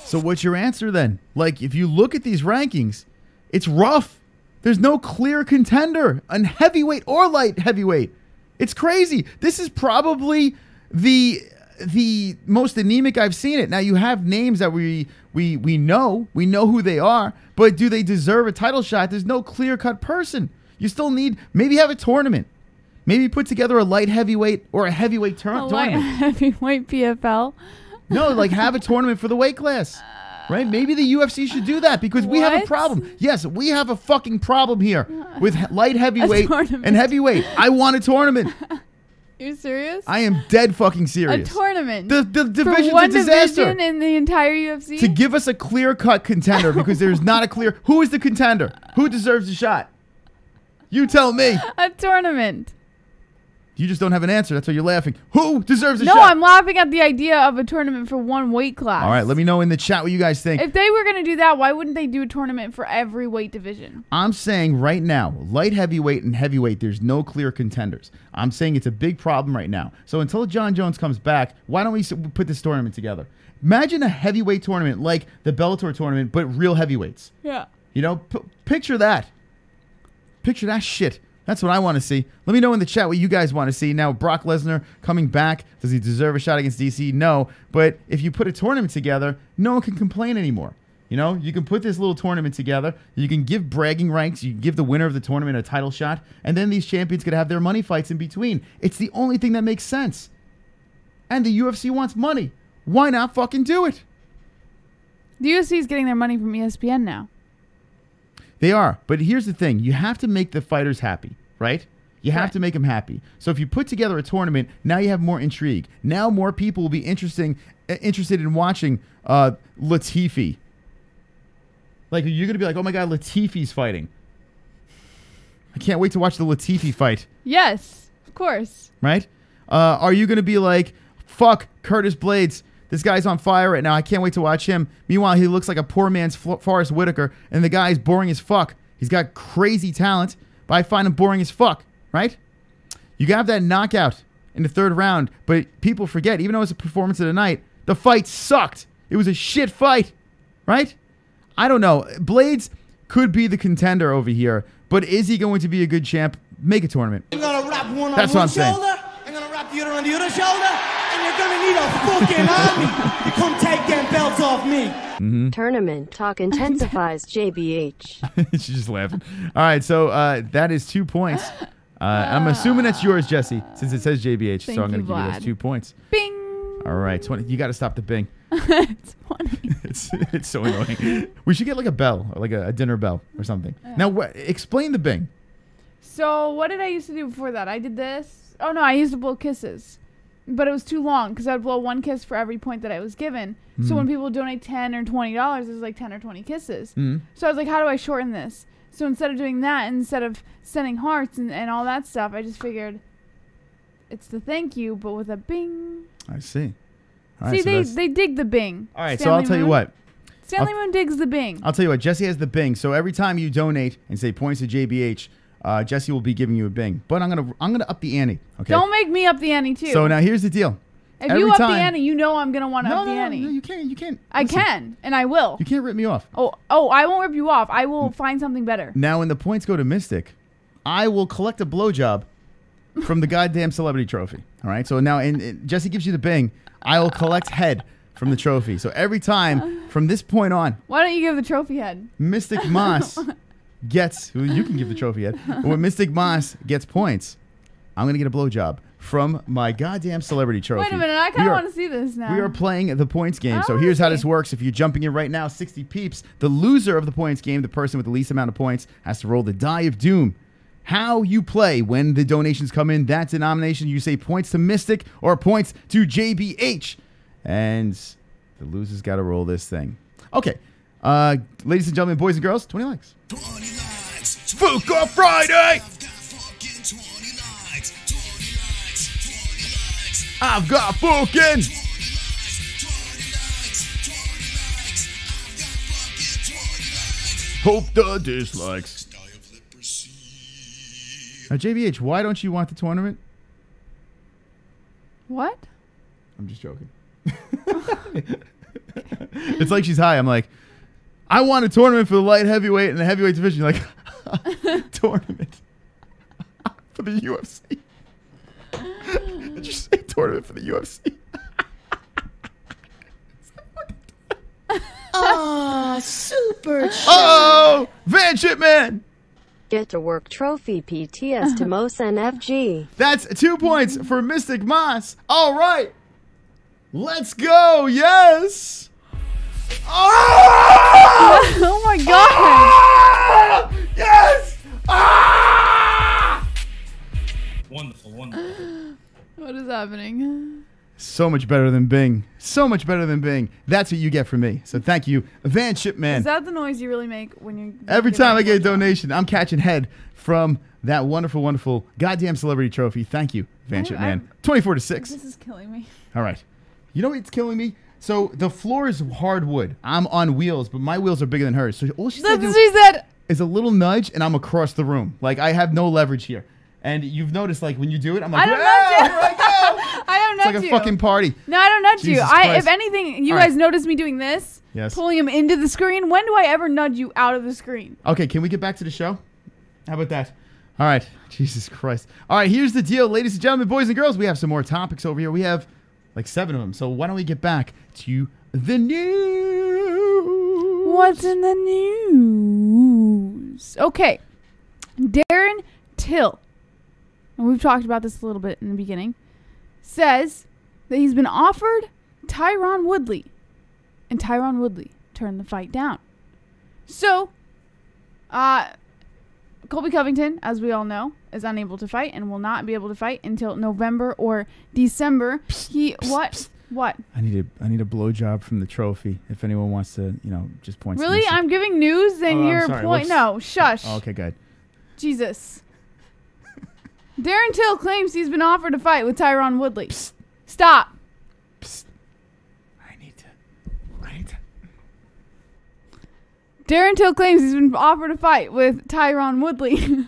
Speaker 5: So what's your answer then? Like, if you look at these rankings, it's rough. There's no clear contender on heavyweight or light heavyweight. It's crazy. This is probably the most anemic I've seen it. Now, you have names that we know who they are, but do they deserve a title shot? There's no clear-cut person. You still need, maybe have a tournament. Maybe put together a light heavyweight or a heavyweight tournament.
Speaker 3: Light heavyweight PFL.
Speaker 5: No, like have a tournament for the weight class. Right? Maybe the UFC should do that because we have a problem. Yes, we have a fucking problem here with light heavyweight and heavyweight. I want a tournament.
Speaker 3: You're serious?
Speaker 5: I am dead fucking serious.
Speaker 3: A tournament.
Speaker 5: The division's
Speaker 3: for one
Speaker 5: a disaster.
Speaker 3: division in the entire UFC?
Speaker 5: To give us a clear-cut contender because there's not a clear... Who is the contender? Who deserves a shot? You tell me.
Speaker 3: A tournament.
Speaker 5: You just don't have an answer. That's why you're laughing. Who deserves a
Speaker 3: shot?
Speaker 5: shot?
Speaker 3: No, I'm laughing at the idea of a tournament for one weight class.
Speaker 5: All right, let me know in the chat what you guys think.
Speaker 3: If they were going to do that, why wouldn't they do a tournament for every weight division?
Speaker 5: I'm saying right now, light heavyweight and heavyweight, there's no clear contenders. I'm saying it's a big problem right now. So until John Jones comes back, why don't we put this tournament together? Imagine a heavyweight tournament like the Bellator tournament, but real heavyweights.
Speaker 3: Yeah.
Speaker 5: You know, picture that. Picture that shit. That's what I want to see. Let me know in the chat what you guys want to see. Now, Brock Lesnar coming back. Does he deserve a shot against DC? No. But if you put a tournament together, no one can complain anymore. You know, you can put this little tournament together. You can give bragging rights. You can give the winner of the tournament a title shot. And then these champions could have their money fights in between. It's the only thing that makes sense. And the UFC wants money. Why not fucking do it?
Speaker 3: The UFC is getting their money from ESPN now.
Speaker 5: They are. But here's the thing. You have to make the fighters happy, right? You have to make them happy. So if you put together a tournament, now you have more intrigue. Now more people will be interested in watching Latifi. Like, you're going to be like, oh, my God, Latifi's fighting. I can't wait to watch the Latifi fight.
Speaker 3: Yes, of course.
Speaker 5: Right? Are you going to be like, fuck Curtis Blades. This guy's on fire right now. I can't wait to watch him. Meanwhile, he looks like a poor man's Forrest Whitaker, and the guy's boring as fuck. He's got crazy talent, but I find him boring as fuck, right? You have that knockout in the third round, but people forget, even though it's a performance of the night, the fight sucked. It was a shit fight, right? I don't know. Blades could be the contender over here, but is he going to be a good champ? Make a tournament.
Speaker 8: I'm gonna wrap one
Speaker 5: That's
Speaker 8: on
Speaker 5: what
Speaker 8: one
Speaker 5: I'm
Speaker 8: shoulder. I'm gonna wrap the other on the other shoulder, and you're gonna need a fucking army to come take them belts off me.
Speaker 6: Tournament talk intensifies JBH.
Speaker 5: She's just laughing. All right, so that is 2 points. I'm assuming that's yours, Jessie, since it says JBH, so I'm going to give you those 2 points.
Speaker 3: Bing!
Speaker 5: All right, 20. You got to stop the bing.
Speaker 3: It's funny.
Speaker 5: It's so annoying. We should get like a bell, or like a dinner bell or something.
Speaker 3: Yeah.
Speaker 5: Now, explain the bing.
Speaker 3: So what did I used to do before that? I did this. Oh no, I used to blow kisses, but it was too long because I would blow one kiss for every point that I was given. So when people donate $10 or $20, it was like 10 or 20 kisses. So I was like, how do I shorten this? So instead of doing that, instead of sending hearts and all that stuff, I just figured it's the thank you, but with a bing.
Speaker 5: I see. All
Speaker 3: See,
Speaker 5: right,
Speaker 3: they dig the bing.
Speaker 5: All right,
Speaker 3: Stanley
Speaker 5: so I'll tell you what.
Speaker 3: Stanley Moon digs the bing.
Speaker 5: I'll tell you what. Jessie has the bing. So every time you donate and say points to JBH, Jessie will be giving you a bing. But I'm gonna up the ante. Okay.
Speaker 3: Don't make me up the ante too.
Speaker 5: So now here's the deal.
Speaker 3: If you up the ante, you know I'm gonna want to up the ante.
Speaker 5: No, you can't. You can't.
Speaker 3: I
Speaker 5: Listen,
Speaker 3: can, and I will.
Speaker 5: You can't rip me off.
Speaker 3: Oh, I won't rip you off. I will find something better.
Speaker 5: Now, when the points go to Mystic, I will collect a blowjob from the goddamn celebrity trophy. All right. So now, and Jessie gives you the bing. I will collect head from the trophy. So every time from this point on,
Speaker 3: why don't you give the trophy head?
Speaker 5: Mystic Moss gets. Well, you can give the trophy head. But when Mystic Moss gets points, I'm gonna get a blowjob from my goddamn celebrity trophy.
Speaker 3: Wait a minute, I kind of want to see this now.
Speaker 5: We are playing the points game. So here's how this works. If you're jumping in right now, 60 peeps. The loser of the points game, the person with the least amount of points, has to roll the die of doom. How you play when the donations come in, that denomination, you say points to Mystic or points to JBH. And the loser's got to roll this thing. Okay. Ladies and gentlemen, boys and girls, 20 likes.
Speaker 2: 20 likes.
Speaker 5: Fuka Friday! I've got fucking. Hope the dislikes. Now, JBH, why don't you want the tournament?
Speaker 3: What?
Speaker 5: I'm just joking. It's like she's high. I'm like, I want a tournament for the light heavyweight and the heavyweight division. Like, tournament for the UFC. Did you say tournament for the UFC?
Speaker 9: Super chat.
Speaker 5: Oh, Van Shipman.
Speaker 6: Get to work trophy PTS to Mos NFG.
Speaker 5: That's 2 points for Mystic Moss. All right. Let's go. Yes. Oh,
Speaker 3: Oh my god!
Speaker 5: ah! Yes. Ah!
Speaker 4: Wonderful, wonderful.
Speaker 3: What is happening?
Speaker 5: So much better than Bing. So much better than Bing. That's what you get from me. So thank you, Van Shipman.
Speaker 3: Is that the noise you really make when you?
Speaker 5: Every time I get a donation, I'm catching head from that wonderful, wonderful goddamn celebrity trophy. Thank you, Van Shipman. 24-6.
Speaker 3: This is killing me.
Speaker 5: All right. You know what's killing me? So the floor is hardwood. I'm on wheels, but my wheels are bigger than hers. So all she
Speaker 3: That's
Speaker 5: said
Speaker 3: what she said.
Speaker 5: is a little nudge, and I'm across the room. Like, I have no leverage here. And you've noticed, like, when you do it, I'm like,
Speaker 3: I don't
Speaker 5: "Ah,
Speaker 3: nudge you.
Speaker 5: here I go."
Speaker 3: I don't nudge
Speaker 5: It's like a
Speaker 3: you.
Speaker 5: fucking party.
Speaker 3: No, I don't nudge you.
Speaker 5: Jesus Christ.
Speaker 3: If anything, you
Speaker 5: All
Speaker 3: guys
Speaker 5: right.
Speaker 3: notice me doing this.
Speaker 5: Yes.
Speaker 3: Pulling him into the screen. When do I ever nudge you out of the screen?
Speaker 5: Okay, can we get back to the show? How about that? All right. Jesus Christ. All right, here's the deal, ladies and gentlemen, boys and girls. We have some more topics over here. We have like 7 of them. So why don't we get back to the news?
Speaker 3: What's in the news? Okay. Darren Till, and we've talked about this a little bit in the beginning, says that he's been offered Tyron Woodley, and Tyron Woodley turned the fight down. So, Colby Covington, as we all know, is unable to fight and will not be able to fight until November or December. What?
Speaker 5: I need a blowjob from the trophy. If anyone wants to, just point.
Speaker 3: Really? I'm giving news and you're point. No, shush.
Speaker 5: Oh, okay, good.
Speaker 3: Jesus. Darren Till claims he's been offered a fight with Tyron Woodley. Psst. Stop.
Speaker 5: Psst. I need to.
Speaker 3: Darren Till claims he's been offered a fight with Tyron Woodley.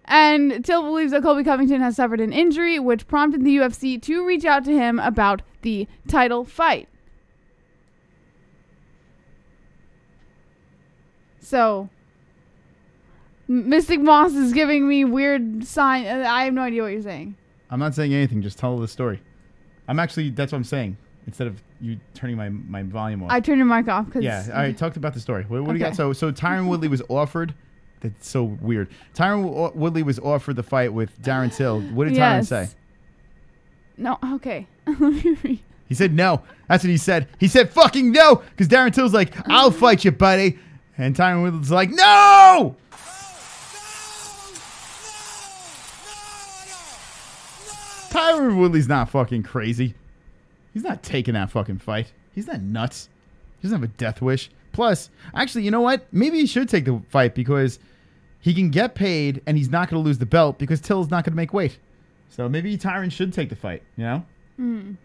Speaker 3: And Till believes that Colby Covington has suffered an injury, which prompted the UFC to reach out to him about the title fight. So, Mystic Moss is giving me weird sign. I have no idea what you're saying.
Speaker 5: I'm not saying anything. Just tell the story. That's what I'm saying. Instead of you turning my volume off.
Speaker 3: I turned your mic off.
Speaker 5: Yeah. All right. Talk about the story. What do you got? So Tyron Woodley was offered. That's so weird. Tyron Woodley was offered the fight with Darren Till. What did Tyron say?
Speaker 3: No. Okay.
Speaker 5: He said no. That's what he said. He said fucking no, because Darren Till's like, I'll fight you, buddy. And Tyron Woodley's like, no! Tyron Woodley's not fucking crazy. He's not taking that fucking fight. He's not nuts. He doesn't have a death wish. Plus, actually, you know what? Maybe he should take the fight because he can get paid and he's not going to lose the belt because Till's not going to make weight. So maybe Tyron should take the fight, you know?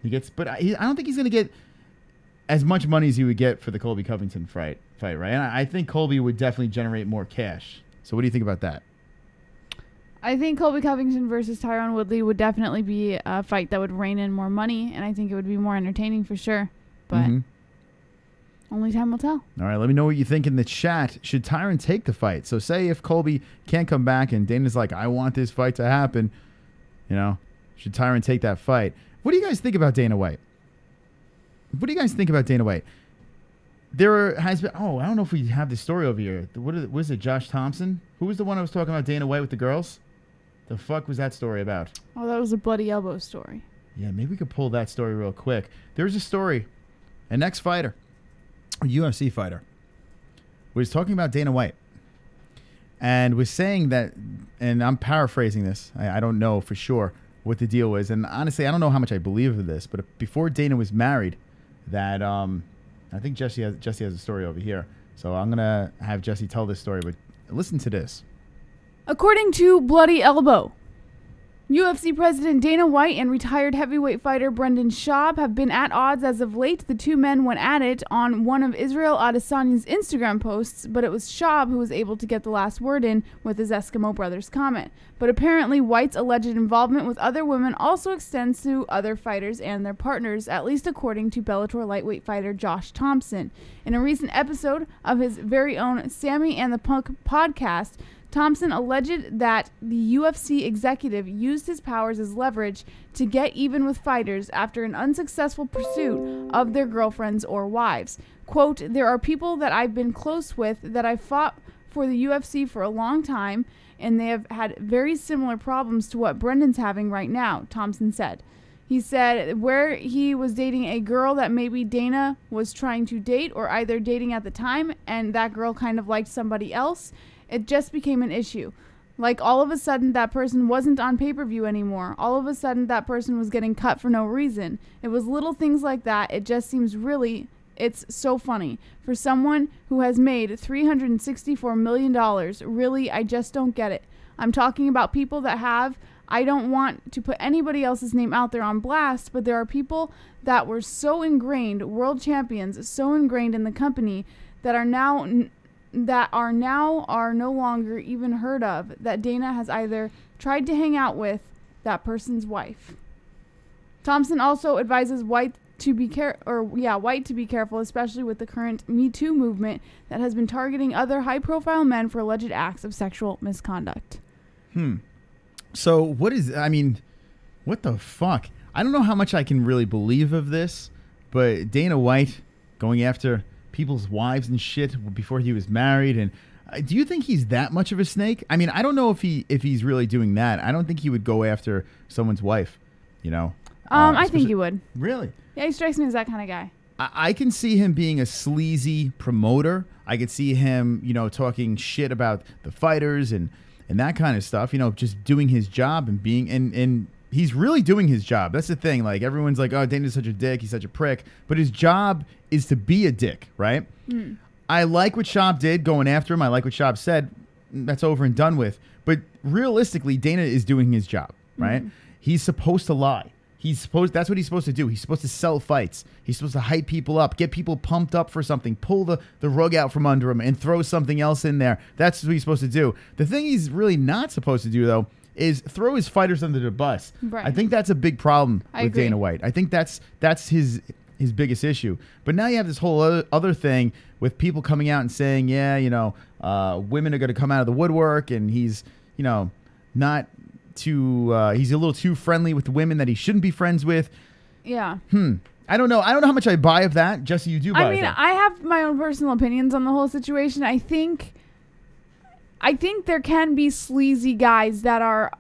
Speaker 5: He gets, but I don't think he's going to get as much money as he would get for the Colby Covington fight, right? And I think Colby would definitely generate more cash. So what do you think about that?
Speaker 3: I think Colby Covington versus Tyron Woodley would definitely be a fight that would rein in more money, and I think it would be more entertaining for sure. But only time will tell. All
Speaker 5: right, let me know what you think in the chat. Should Tyron take the fight? So say if Colby can't come back and Dana's like, I want this fight to happen, you know, should Tyron take that fight? What do you guys think about Dana White? What do you guys think about Dana White? There has been, I don't know if we have the story over here. What is it, Josh Thompson? Who was the one I was talking about Dana White with the girls? The fuck was that story about?
Speaker 3: Oh, that was a bloody elbow story.
Speaker 5: Yeah, maybe we could pull that story real quick. There's a story. An ex-fighter, a UFC fighter, was talking about Dana White and was saying that, and I'm paraphrasing this, I don't know for sure what the deal was, and honestly, I don't know how much I believe of this, but before Dana was married, that I think Jessie has a story over here, so I'm gonna have Jessie tell this story. But listen to this.
Speaker 3: According to Bloody Elbow, UFC President Dana White and retired heavyweight fighter Brendan Schaub have been at odds as of late. The two men went at it on one of Israel Adesanya's Instagram posts, but it was Schaub who was able to get the last word in with his Eskimo Brothers comment. But apparently White's alleged involvement with other women also extends to other fighters and their partners, at least according to Bellator lightweight fighter Josh Thompson. In a recent episode of his very own Sammy and the Punk podcast, Thompson alleged that the UFC executive used his powers as leverage to get even with fighters after an unsuccessful pursuit of their girlfriends or wives. Quote, there are people that I've been close with that I fought for the UFC for a long time, and they have had very similar problems to what Brendan's having right now, Thompson said. He said where he was dating a girl that maybe Dana was trying to date or either dating at the time, and that girl kind of liked somebody else. It just became an issue. Like all of a sudden that person wasn't on pay-per-view anymore. All of a sudden that person was getting cut for no reason. It was little things like that. It just seems really, it's so funny. For someone who has made $364 million, really, I just don't get it. I'm talking about people that have, I don't want to put anybody else's name out there on blast, but there are people that were so ingrained, world champions, so ingrained in the company that are no longer even heard of, that Dana has either tried to hang out with that person's wife. Thompson also advises White to be careful, especially with the current Me Too movement that has been targeting other high-profile men for alleged acts of sexual misconduct.
Speaker 5: So what the fuck? I don't know how much I can really believe of this, but Dana White going after people's wives and shit before he was married, and do you think he's that much of a snake? I mean, I don't know if he's really doing that. I don't think he would go after someone's wife, you know.
Speaker 3: I think he would.
Speaker 5: Really?
Speaker 3: Yeah, he strikes me as that kind of guy.
Speaker 5: I can see him being a sleazy promoter. I could see him, you know, talking shit about the fighters and that kind of stuff, you know, just doing his job and being and he's really doing his job. That's the thing. Like, everyone's like, oh, Dana's such a dick. He's such a prick. But his job is to be a dick, right? I like what Schaub did going after him. I like what Schaub said. That's over and done with. But realistically, Dana is doing his job, right? He's supposed to lie. That's what he's supposed to do. He's supposed to sell fights. He's supposed to hype people up, get people pumped up for something, pull the rug out from under him and throw something else in there. That's what he's supposed to do. The thing he's really not supposed to do, though, is throw his fighters under the bus.
Speaker 3: Right.
Speaker 5: I think that's a big problem with Dana White. I think that's his biggest issue. But now you have this whole other thing with people coming out and saying, yeah, you know, women are going to come out of the woodwork, and he's, you know, not too, he's a little too friendly with the women that he shouldn't be friends with.
Speaker 3: Yeah.
Speaker 5: I don't know. I don't know how much I buy of that. Jessie, you do buy of that.
Speaker 3: I have my own personal opinions on the whole situation. I think there can be sleazy guys that are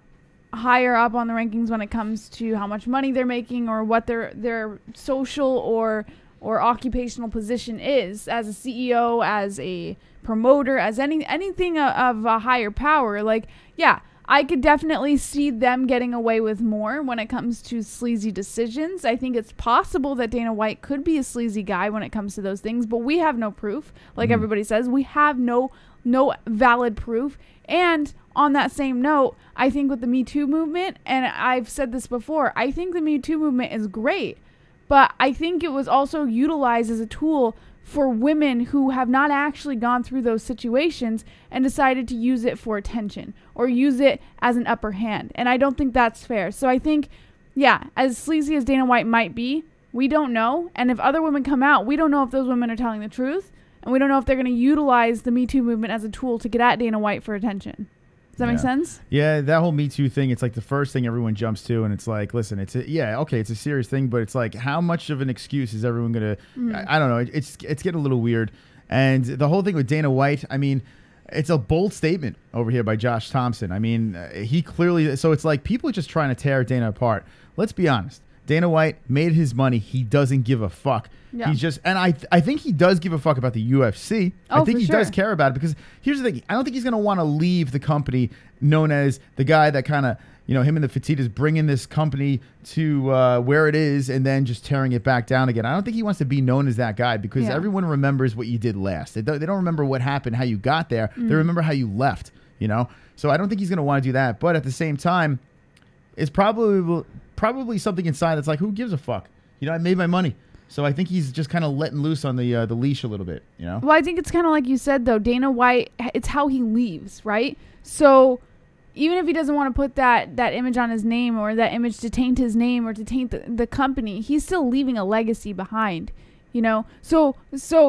Speaker 3: higher up on the rankings when it comes to how much money they're making or what their social or occupational position is as a CEO, as a promoter, as anything of a higher power. Like, yeah, I could definitely see them getting away with more when it comes to sleazy decisions. I think it's possible that Dana White could be a sleazy guy when it comes to those things, but we have no proof. Like everybody says, we have no valid proof. And on that same note, I think with the Me Too movement, and I've said this before, I think the Me Too movement is great. But I think it was also utilized as a tool for women who have not actually gone through those situations and decided to use it for attention or use it as an upper hand. And I don't think that's fair. So I think, yeah, as sleazy as Dana White might be, we don't know. And if other women come out, we don't know if those women are telling the truth. And we don't know if they're going to utilize the Me Too movement as a tool to get at Dana White for attention. Does that make sense? Yeah,
Speaker 5: that whole Me Too thing, it's like the first thing everyone jumps to, and it's like, listen, it's a serious thing, but it's like, how much of an excuse is everyone going to, I don't know, it's getting a little weird. And the whole thing with Dana White, I mean, it's a bold statement over here by Josh Thompson. I mean, he clearly, so it's like people are just trying to tear Dana apart. Let's be honest. Dana White made his money. He doesn't give a fuck. Yeah. He's just, and I think he does give a fuck about the UFC. I think he does care about it, because here's the thing. I don't think he's going to want to leave the company known as the guy that kind of, you know, him and the Fertittas bringing this company to where it is and then just tearing it back down again. I don't think he wants to be known as that guy, because everyone remembers what you did last. They don't remember what happened, how you got there. They remember how you left, you know? So I don't think he's going to want to do that. But at the same time, it's probably something inside that's like, who gives a fuck? You know, I made my money. So I think he's just kind of letting loose on the leash a little bit, you know?
Speaker 3: Well, I think it's kind of like you said, though. Dana White, it's how he leaves, right? So even if he doesn't want to put that image on his name, or that image to taint his name or to taint the company, he's still leaving a legacy behind, you know? So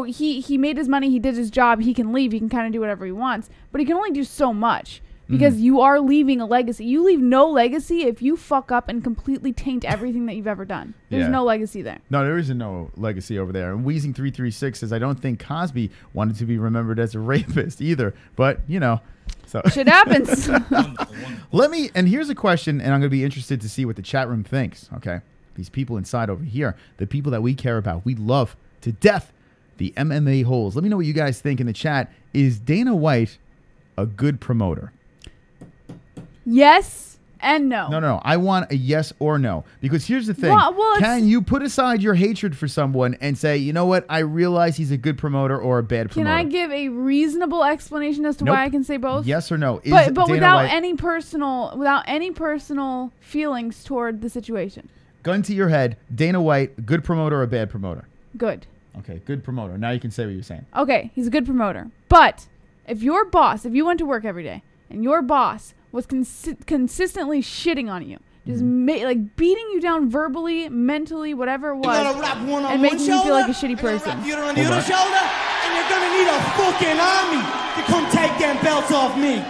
Speaker 3: he made his money. He did his job. He can leave. He can kind of do whatever he wants. But he can only do so much. Because you are leaving a legacy. You leave no legacy if you fuck up and completely taint everything that you've ever done. There's no legacy there.
Speaker 5: No, there isn't no legacy over there. And Wheezing336 says, I don't think Cosby wanted to be remembered as a rapist either. But, you know. So
Speaker 3: shit happens.
Speaker 5: And here's a question, and I'm going to be interested to see what the chat room thinks, okay? These people inside over here, the people that we care about, we love to death, the MMA-Holes. Let me know what you guys think in the chat. Is Dana White a good promoter?
Speaker 3: Yes and no.
Speaker 5: No. I want a yes or no. Because here's the thing. Can you put aside your hatred for someone and say, you know what, I realize he's a good promoter or a bad promoter?
Speaker 3: Can I give a reasonable explanation as to why I can say both?
Speaker 5: Yes or no.
Speaker 3: But without any personal feelings toward the situation.
Speaker 5: Gun to your head, Dana White, good promoter or bad promoter?
Speaker 3: Good.
Speaker 5: Okay, good promoter. Now you can say what you're saying.
Speaker 3: Okay, he's a good promoter. But if your boss, if you went to work every day and your boss was consistently shitting on you, just like beating you down verbally, mentally, whatever it was, and making you feel like a shitty person.
Speaker 8: On the other shoulder, and you're gonna need a fucking army to come take them belts off me.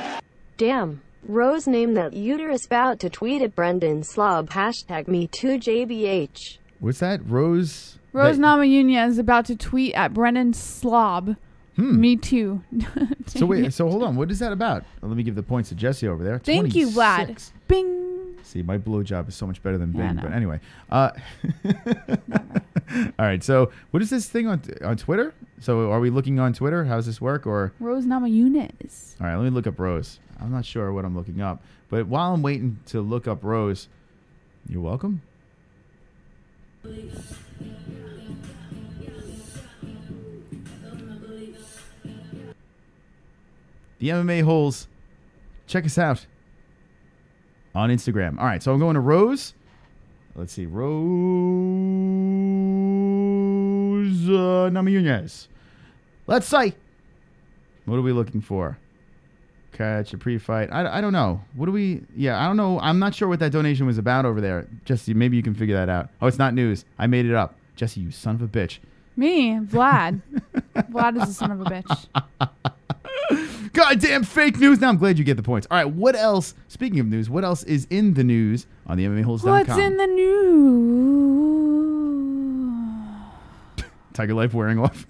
Speaker 6: Damn. Rose named that uterus bout to tweet at Brendan Slob #MeTooJBH.
Speaker 5: What's that? Rose
Speaker 3: Namajunas is about to tweet at Brendan Slob. Me too.
Speaker 5: So hold on. What is that about? Let me give the points to Jessie over there.
Speaker 3: Thank
Speaker 5: 26.
Speaker 3: you, Vlad. Bing.
Speaker 5: See, my blowjob is so much better than Bing. But anyway. All right. So what is this thing on Twitter? So are we looking on Twitter? How does this work? Or
Speaker 3: Rose Namajunas.
Speaker 5: All right. Let me look up Rose. I'm not sure what I'm looking up. But while I'm waiting to look up Rose, you're welcome. The MMA-Holes. Check us out on Instagram. All right, so I'm going to Rose. Let's see. Rose Namajunas. Let's say. What are we looking for? Catch a pre-fight. I don't know. What do we... Yeah, I don't know. I'm not sure what that donation was about over there. Jessie, maybe you can figure that out. Oh, it's not news. I made it up. Jessie, you son of a bitch.
Speaker 3: Me? Vlad. Vlad is a son of a bitch.
Speaker 5: Goddamn fake news. Now I'm glad you get the points. All right, what else? Speaking of news, what else is in the news on the MMAHoles.com?
Speaker 3: What's in the news?
Speaker 5: Tiger Life wearing off.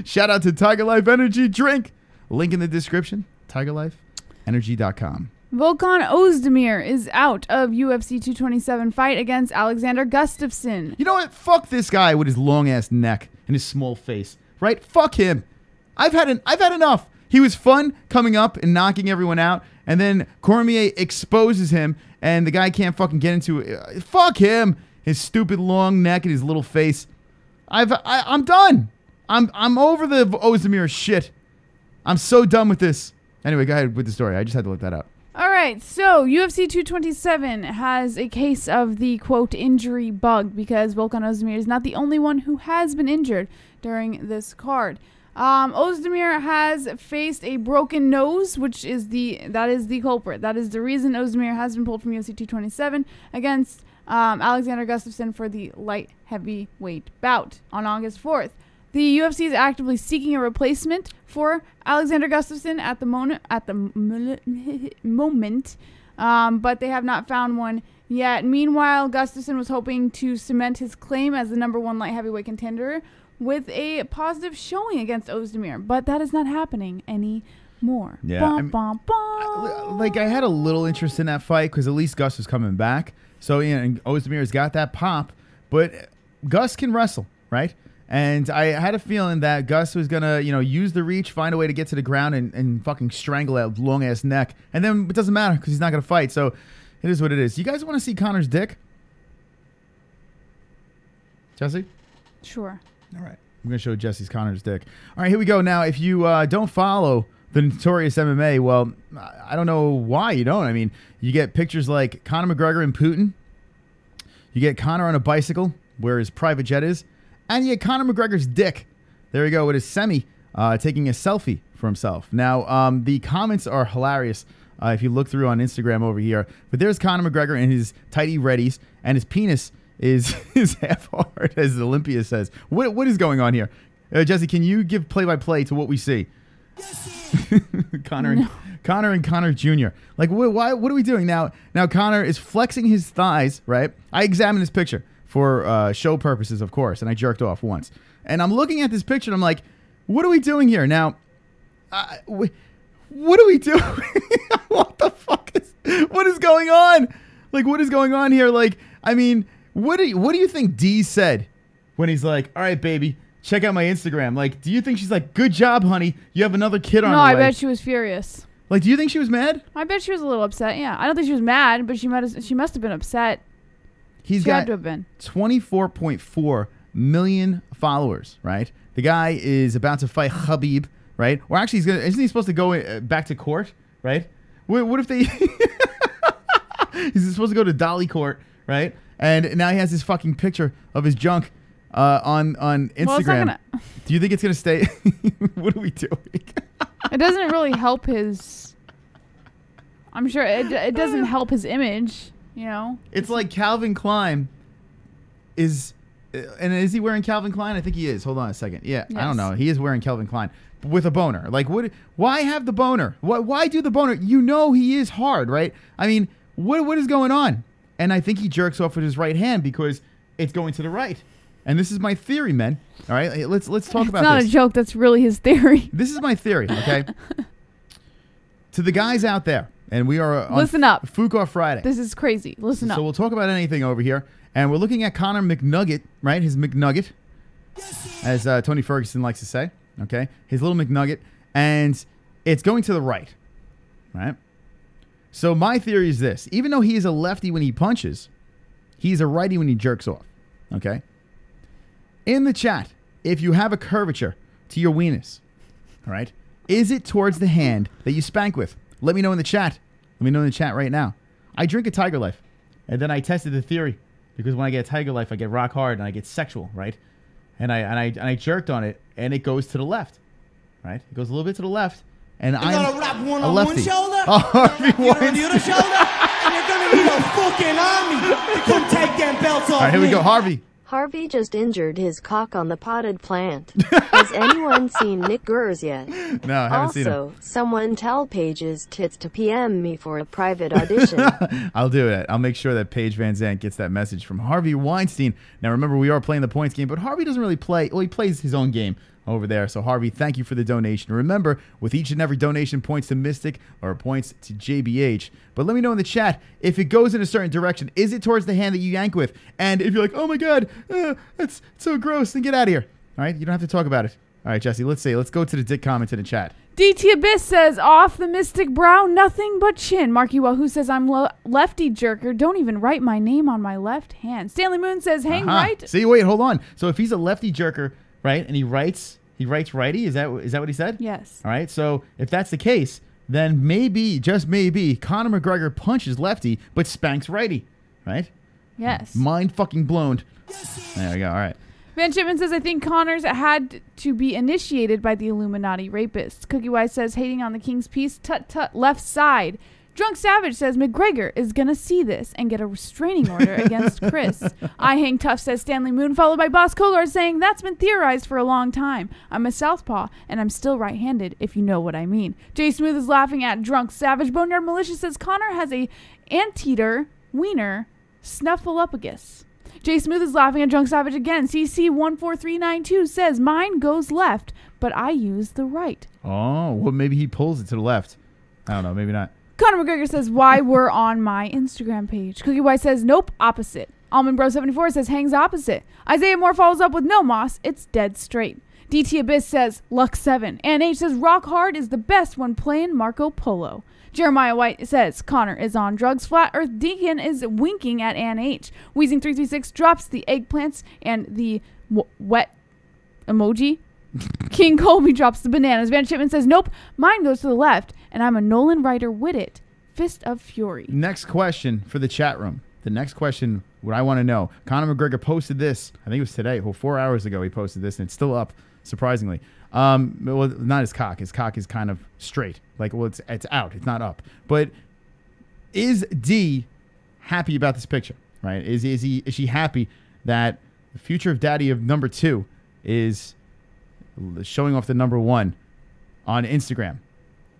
Speaker 5: Shout out to Tiger Life Energy Drink. Link in the description. TigerLifeEnergy.com.
Speaker 3: Volkan Ozdemir is out of UFC 227 fight against Alexander Gustafsson.
Speaker 5: You know what? Fuck this guy with his long-ass neck and his small face, right? Fuck him. I've had enough. He was fun coming up and knocking everyone out, and then Cormier exposes him, and the guy can't fucking get into it. Fuck him. His stupid long neck and his little face. I'm done. I'm over the Ozdemir shit. I'm so done with this. Anyway, go ahead with the story. I just had to look that up.
Speaker 3: All right, so UFC 227 has a case of the, quote, injury bug because Volkan Ozdemir is not the only one who has been injured during this card. Ozdemir has faced a broken nose, that is the culprit. That is the reason Ozdemir has been pulled from UFC 227 against Alexander Gustafsson for the light heavyweight bout on August 4th. The UFC is actively seeking a replacement for Alexander Gustafsson at the moment, but they have not found one yet. Meanwhile, Gustafsson was hoping to cement his claim as the #1 light heavyweight contender with a positive showing against Ozdemir, but that is not happening anymore.
Speaker 5: Yeah, I had a little interest in that fight because at least Gus was coming back. So, and Ozdemir's got that pop, but Gus can wrestle, right? And I had a feeling that Gus was going to, use the reach, find a way to get to the ground and fucking strangle that long-ass neck. And then it doesn't matter because he's not going to fight. So it is what it is. You guys want to see Conor's dick? Jessie?
Speaker 3: Sure.
Speaker 5: All right. I'm going to show Jessie's Conor's dick. All right, here we go. Now, if you don't follow the Notorious MMA, well, I don't know why you don't. I mean, you get pictures like Conor McGregor and Putin. You get Conor on a bicycle where his private jet is. And you get Conor McGregor's dick. There you go, with his semi taking a selfie for himself. Now, the comments are hilarious if you look through on Instagram over here. But there's Conor McGregor in his tighty reddies, and his penis is half hard, as Olympia says. What is going on here? Jessie, can you give play-by-play to what we see? Conor and Conor Jr. Like, what are we doing now? Now, Conor is flexing his thighs, right? I examined this picture for show purposes, of course, and I jerked off once. And I'm looking at this picture, and I'm like, what are we doing here? Now, what are we doing? What the fuck what is going on? Like, what is going on here? Like, I mean, what do you think Dee said when he's like, all right, baby, check out my Instagram? Like, do you think she's like, good job, honey, you have another kid on the way?
Speaker 3: No, I bet she was furious.
Speaker 5: Like, do you think she was mad?
Speaker 3: I bet she was a little upset, yeah. I don't think she was mad, but she must have been upset.
Speaker 5: He's got 24.4 million followers, right? The guy is about to fight Khabib, right? Or actually, isn't he supposed to go back to court, right? What if they... He's supposed to go to Dolly Court, right? And now he has this fucking picture of his junk on Instagram. Well, it's not gonna... Do you think it's going to stay? What are we doing?
Speaker 3: It doesn't really help his... I'm sure it doesn't help his image.
Speaker 5: It's like Calvin Klein is, and is he wearing Calvin Klein? I think he is. Hold on a second. Yeah, yes. I don't know. He is wearing Calvin Klein with a boner. Like, why have the boner? Why do the boner? He is hard, right? I mean, what is going on? And I think he jerks off with his right hand because it's going to the right. And this is my theory, men. All right, let's talk about this.
Speaker 3: It's not a joke. That's really his theory.
Speaker 5: This is my theory, okay? To the guys out there. And we are on
Speaker 3: Listen up.
Speaker 5: Fuqua Friday.
Speaker 3: This is crazy. Listen up.
Speaker 5: So we'll talk about anything over here. And we're looking at Conor McNugget, right? His McNugget, as Tony Ferguson likes to say. Okay? His little McNugget. And it's going to the right. Right? So my theory is this. Even though he is a lefty when he punches, he's a righty when he jerks off. Okay? In the chat, if you have a curvature to your weenus, all right, is it towards the hand that you spank with? Let me know in the chat. Let me know in the chat right now. I drink a Tiger Life, and then I tested the theory because when I get a Tiger Life, I get rock hard and I get sexual, right? And I jerked on it, and it goes to the left, right? It goes a little bit to the left, and I'm
Speaker 8: gonna wrap one
Speaker 5: a
Speaker 8: on
Speaker 5: lefty.
Speaker 8: one shoulder,
Speaker 5: Harvey
Speaker 8: on the other shoulder, and you're gonna need a fucking army to come take them belts off.
Speaker 5: All right, here we go, Harvey.
Speaker 6: Harvey just injured his cock on the potted plant. Has anyone seen Nick Gers yet?
Speaker 5: No, I haven't seen him.
Speaker 6: Also, someone tell Paige's tits to PM me for a private audition.
Speaker 5: I'll do it. I'll make sure that Paige Van Zandt gets that message from Harvey Weinstein. Now, remember, we are playing the points game, but Harvey doesn't really play. Well, he plays his own game over there. So, Harvey, thank you for the donation. Remember, with each and every donation, points to Mystic or points to JBH. But let me know in the chat if it goes in a certain direction. Is it towards the hand that you yank with? And if you're like, oh, my God, that's so gross, then get out of here. All right? You don't have to talk about it. All right, Jessie, let's go to the dick comment in the chat.
Speaker 3: DT Abyss says, off the mystic brow, nothing but chin. Marky Wahoo says, I'm lefty jerker. Don't even write my name on my left hand. Stanley Moon says, hang right.
Speaker 5: See, wait, hold on. So if he's a lefty jerker, right, and he writes righty, is that what he said?
Speaker 3: Yes.
Speaker 5: All right, so if that's the case, then maybe, just maybe, Conor McGregor punches lefty but spanks righty, right?
Speaker 3: Yes.
Speaker 5: Mind fucking blown. There we go, all right.
Speaker 3: Van Shipman says, I think Connor's had to be initiated by the Illuminati rapists. Cookie Wise says, hating on the king's piece, tut, left side. Drunk Savage says, McGregor is going to see this and get a restraining order against Chris. I Hang Tough says, Stanley Moon, followed by Boss Kolar saying, that's been theorized for a long time. I'm a southpaw, and I'm still right-handed, if you know what I mean. Jay Smooth is laughing at Drunk Savage. Boneyard Militia says, Conor has a anteater wiener snuffleupagus. Jay Smooth is laughing at Drunk Savage again. CC14392 says, mine goes left, but I use the right.
Speaker 5: Oh, well, maybe he pulls it to the left. I don't know, maybe not.
Speaker 3: Conor McGregor says, why we're on my Instagram page. Cookie White says, nope, opposite. Almond Bro 74 says, hangs opposite. Isaiah Moore follows up with, no, Moss, it's dead straight. DT Abyss says, luck 7. And H says, rock hard is the best when playing Marco Polo. Jeremiah White says, Conor is on drugs. Flat Earth Deacon is winking at Ann H. Wheezing336 drops the eggplants and the wet emoji. King Colby drops the bananas. Van Shipman says, nope, mine goes to the left, and I'm a Nolan Ryder with it. Fist of Fury.
Speaker 5: Next question for the chat room. The next question, what I want to know. Conor McGregor posted this, I think it was today, well, 4 hours ago he posted this, and it's still up, surprisingly. Well, not his cock. His cock is kind of straight. Like, well, it's out. It's not up. But is D happy about this picture? Right? Is she happy that the future of daddy of number 2 is showing off the number 1 on Instagram?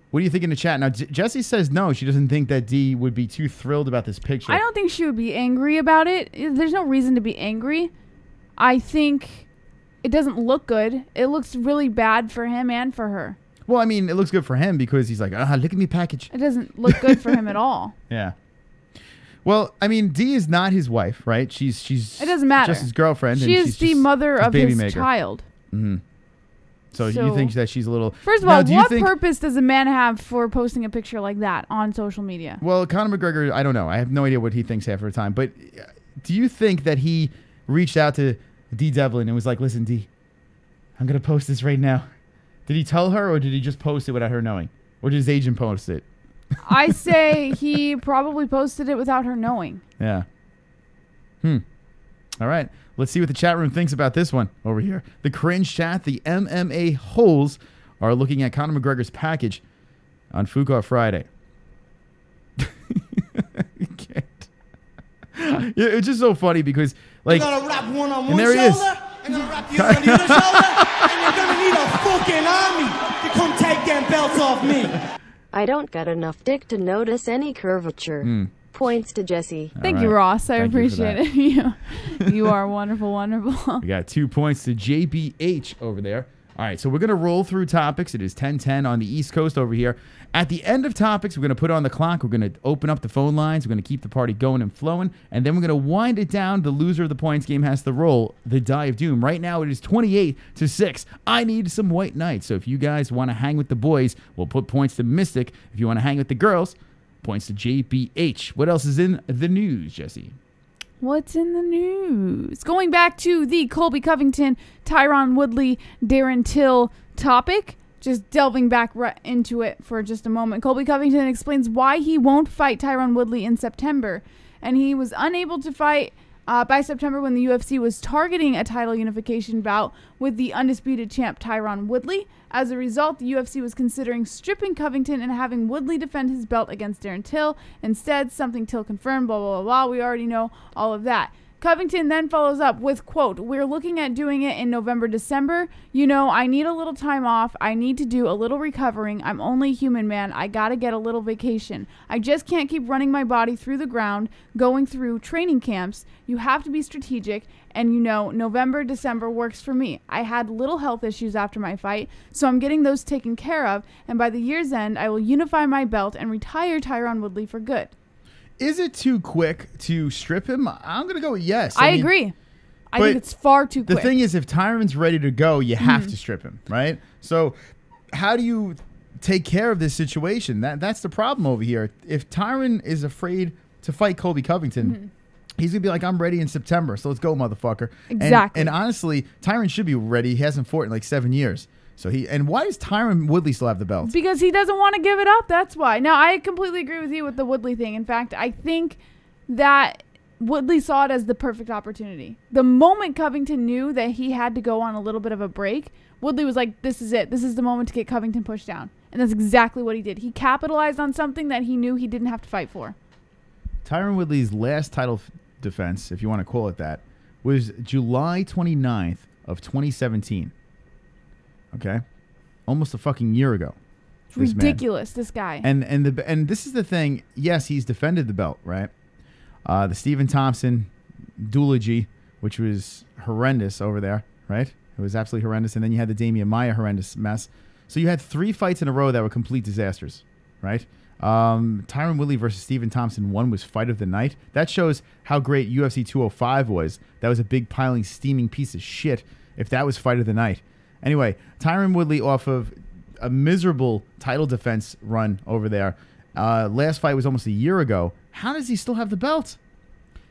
Speaker 5: What do you think in the chat? Now, Jessie says no. She doesn't think that D would be too thrilled about this picture.
Speaker 3: I don't think she would be angry about it. There's no reason to be angry. I think it doesn't look good. It looks really bad for him and for her.
Speaker 5: Well, I mean, it looks good for him because he's like, look at me package.
Speaker 3: It doesn't look good for him at all.
Speaker 5: Yeah. Well, I mean, Dee is not his wife, right? She's
Speaker 3: it doesn't matter.
Speaker 5: Just his girlfriend.
Speaker 3: She is the mother of his child.
Speaker 5: Mm-hmm. So you think that she's a little...
Speaker 3: First of all, what purpose does a man have for posting a picture like that on social media?
Speaker 5: Well, Conor McGregor, I don't know. I have no idea what he thinks half of the time. But do you think that he reached out to Dee Devlin and was like, listen, Dee, I'm going to post this right now. Did he tell her or did he just post it without her knowing? Or did his agent post it?
Speaker 3: I say he probably posted it without her knowing.
Speaker 5: Yeah. All right. Let's see what the chat room thinks about this one over here. The cringe chat, the MMA-Holes are looking at Conor McGregor's package on Fuqua Friday. You can't. Yeah, it's just so funny because, like,
Speaker 8: you're gonna wrap one on
Speaker 5: and
Speaker 8: one
Speaker 5: there he
Speaker 8: shoulder,
Speaker 5: is.
Speaker 8: and gonna wrap the other on the other shoulder, and you're gonna need a fucking army to come take them belts off me.
Speaker 6: I don't got enough dick to notice any curvature. Points to Jessie.
Speaker 3: Thank you, Ross. I appreciate it. You are wonderful, wonderful.
Speaker 5: We got 2 points to JBH over there. All right, so we're going to roll through topics. It is 10:10 on the East Coast over here. At the end of topics, we're going to put on the clock. We're going to open up the phone lines. We're going to keep the party going and flowing. And then we're going to wind it down. The loser of the points game has to roll the Die of Doom. Right now, it is 28-6. I need some white knights. So if you guys want to hang with the boys, we'll put points to Mystic. If you want to hang with the girls, points to JBH. What else is in the news, Jessie?
Speaker 3: What's in the news? Going back to the Colby Covington, Tyron Woodley, Darren Till topic, just delving back right into it for just a moment. Colby Covington explains why he won't fight Tyron Woodley in September. And he was unable to fight by September when the UFC was targeting a title unification bout with the undisputed champ Tyron Woodley. As a result, the UFC was considering stripping Covington and having Woodley defend his belt against Darren Till. Instead, something Till confirmed, blah, blah, blah, blah. We already know all of that. Covington then follows up with, quote, "We're looking at doing it in November, December. You know, I need a little time off. I need to do a little recovering. I'm only human, man. I gotta get a little vacation. I just can't keep running my body through the ground, going through training camps. You have to be strategic. And you know, November, December works for me. I had little health issues after my fight, so I'm getting those taken care of. And by the year's end, I will unify my belt and retire Tyron Woodley for good."
Speaker 5: Is it too quick to strip him? I'm going to go with yes.
Speaker 3: I mean, agree. I think it's far too quick.
Speaker 5: The thing is, if Tyron's ready to go, you have to strip him, right? So how do you take care of this situation? That's the problem over here. If Tyron is afraid to fight Colby Covington, he's going to be like, I'm ready in September, so let's go, motherfucker.
Speaker 3: Exactly.
Speaker 5: And honestly, Tyron should be ready. He hasn't fought in like 7 years. So and why does Tyron Woodley still have the belt?
Speaker 3: Because he doesn't want to give it up. That's why. Now, I completely agree with you with the Woodley thing. In fact, I think that Woodley saw it as the perfect opportunity. The moment Covington knew that he had to go on a little bit of a break, Woodley was like, this is it. This is the moment to get Covington pushed down. And that's exactly what he did. He capitalized on something that he knew he didn't have to fight for.
Speaker 5: Tyron Woodley's last title defense, if you want to call it that, was July 29th of 2017. Okay, almost a fucking year ago.
Speaker 3: It's ridiculous, this guy.
Speaker 5: And this is the thing. Yes, he's defended the belt, right? The Stephen Thompson duology, which was horrendous over there, right? It was absolutely horrendous. And then you had the Damian Maia horrendous mess. So you had 3 fights in a row that were complete disasters, right? Tyron Woodley versus Stephen Thompson, one was fight of the night. That shows how great UFC 205 was. That was a big piling, steaming piece of shit if that was fight of the night. Anyway, Tyron Woodley off of a miserable title defense run over there. Last fight was almost a year ago. How does he still have the belt?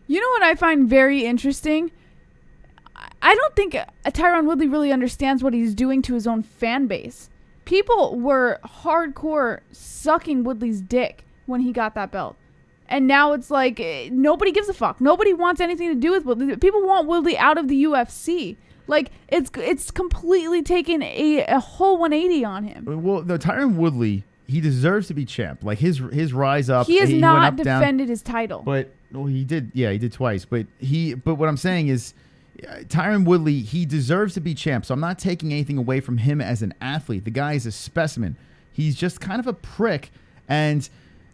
Speaker 3: You know what I find very interesting? I don't think Tyron Woodley really understands what he's doing to his own fan base. People were hardcore sucking Woodley's dick when he got that belt. And now it's like nobody gives a fuck. Nobody wants anything to do with Woodley. People want Woodley out of the UFC. Like, it's completely taken a whole 180 on him.
Speaker 5: Well, the Tyron Woodley, he deserves to be champ. Like, his rise up.
Speaker 3: He has
Speaker 5: went
Speaker 3: not
Speaker 5: up,
Speaker 3: defended
Speaker 5: down,
Speaker 3: his title.
Speaker 5: But, well, he did. Yeah, he did twice. But what I'm saying is, Tyron Woodley, he deserves to be champ. So I'm not taking anything away from him as an athlete. The guy is a specimen. He's just kind of a prick. And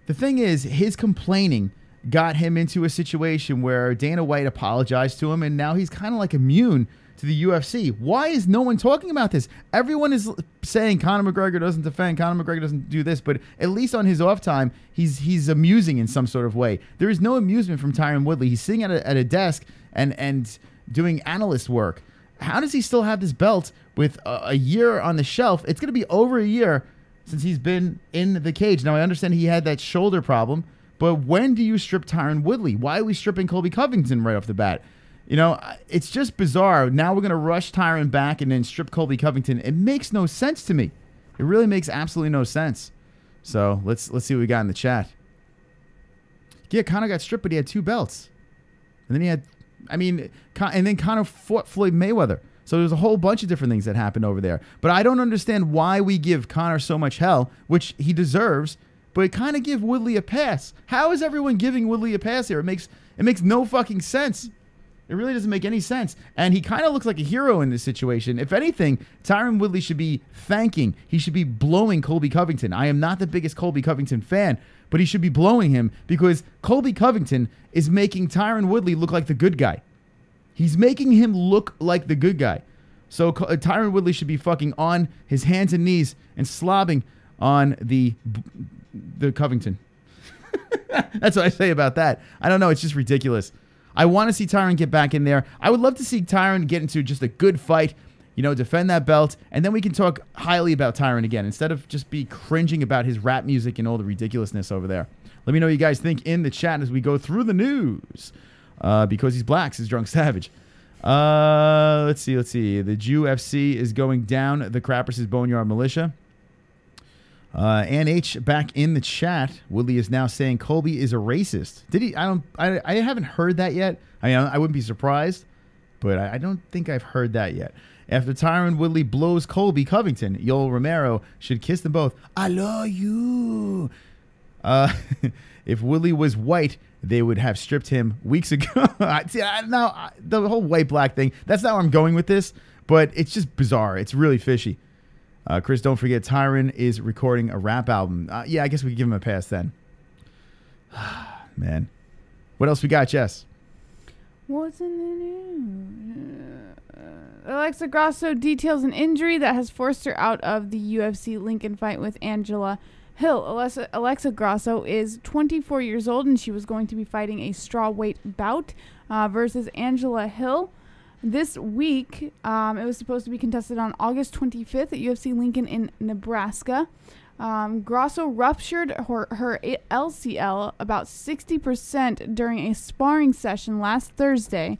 Speaker 5: the thing is, his complaining got him into a situation where Dana White apologized to him, and now he's kind of like immune to the UFC. Why is no one talking about this? Everyone is saying Conor McGregor doesn't defend, Conor McGregor doesn't do this, but at least on his off time, he's amusing in some sort of way. There is no amusement from Tyron Woodley. He's sitting at a desk and doing analyst work. How does he still have this belt with a year on the shelf? It's going to be over a year since he's been in the cage. Now, I understand he had that shoulder problem, but when do you strip Tyron Woodley? Why are we stripping Colby Covington right off the bat? You know, it's just bizarre. Now we're going to rush Tyron back and then strip Colby Covington. It makes no sense to me. It really makes absolutely no sense. So let's see what we got in the chat. Yeah, Conor got stripped, but he had 2 belts. And then he had, and then Conor fought Floyd Mayweather. So there's a whole bunch of different things that happened over there. But I don't understand why we give Conor so much hell, which he deserves, but kind of give Woodley a pass. How is everyone giving Woodley a pass here? It makes no fucking sense. It really doesn't make any sense. And he kind of looks like a hero in this situation. If anything, Tyron Woodley should be he should be blowing Colby Covington. I am not the biggest Colby Covington fan, but he should be blowing him because Colby Covington is making Tyron Woodley look like the good guy. He's making him look like the good guy. So Tyron Woodley should be fucking on his hands and knees and slobbing on the Covington. That's what I say about that. I don't know. It's just ridiculous. I want to see Tyron get back in there. I would love to see Tyron get into just a good fight, defend that belt, and then we can talk highly about Tyron again instead of just be cringing about his rap music and all the ridiculously over there. Let me know what you guys think in the chat as we go through the news. Because he's black, says Drunk Savage. Let's see. The Jew FC is going down. The Crappers is Boneyard Militia. Ann H back in the chat. Woodley is now saying Colby is a racist. Did he? I haven't heard that yet. I wouldn't be surprised, but I don't think I've heard that yet. After Tyron Woodley blows Colby Covington, Yoel Romero should kiss them both. I love you. If Woodley was white, they would have stripped him weeks ago. Now, the whole white-black thing, that's not where I'm going with this, but it's just bizarre. It's really fishy. Chris, don't forget, Tyron is recording a rap album. Yeah, I guess we could give him a pass then. Man. What else we got, Jess?
Speaker 3: What's in the news? Alexa Grasso details an injury that has forced her out of the UFC Lincoln fight with Angela Hill. Alexa Grasso is 24 years old, and she was going to be fighting a strawweight bout versus Angela Hill this week. It was supposed to be contested on August 25th at UFC Lincoln in Nebraska. Grasso ruptured her LCL about 60% during a sparring session last Thursday.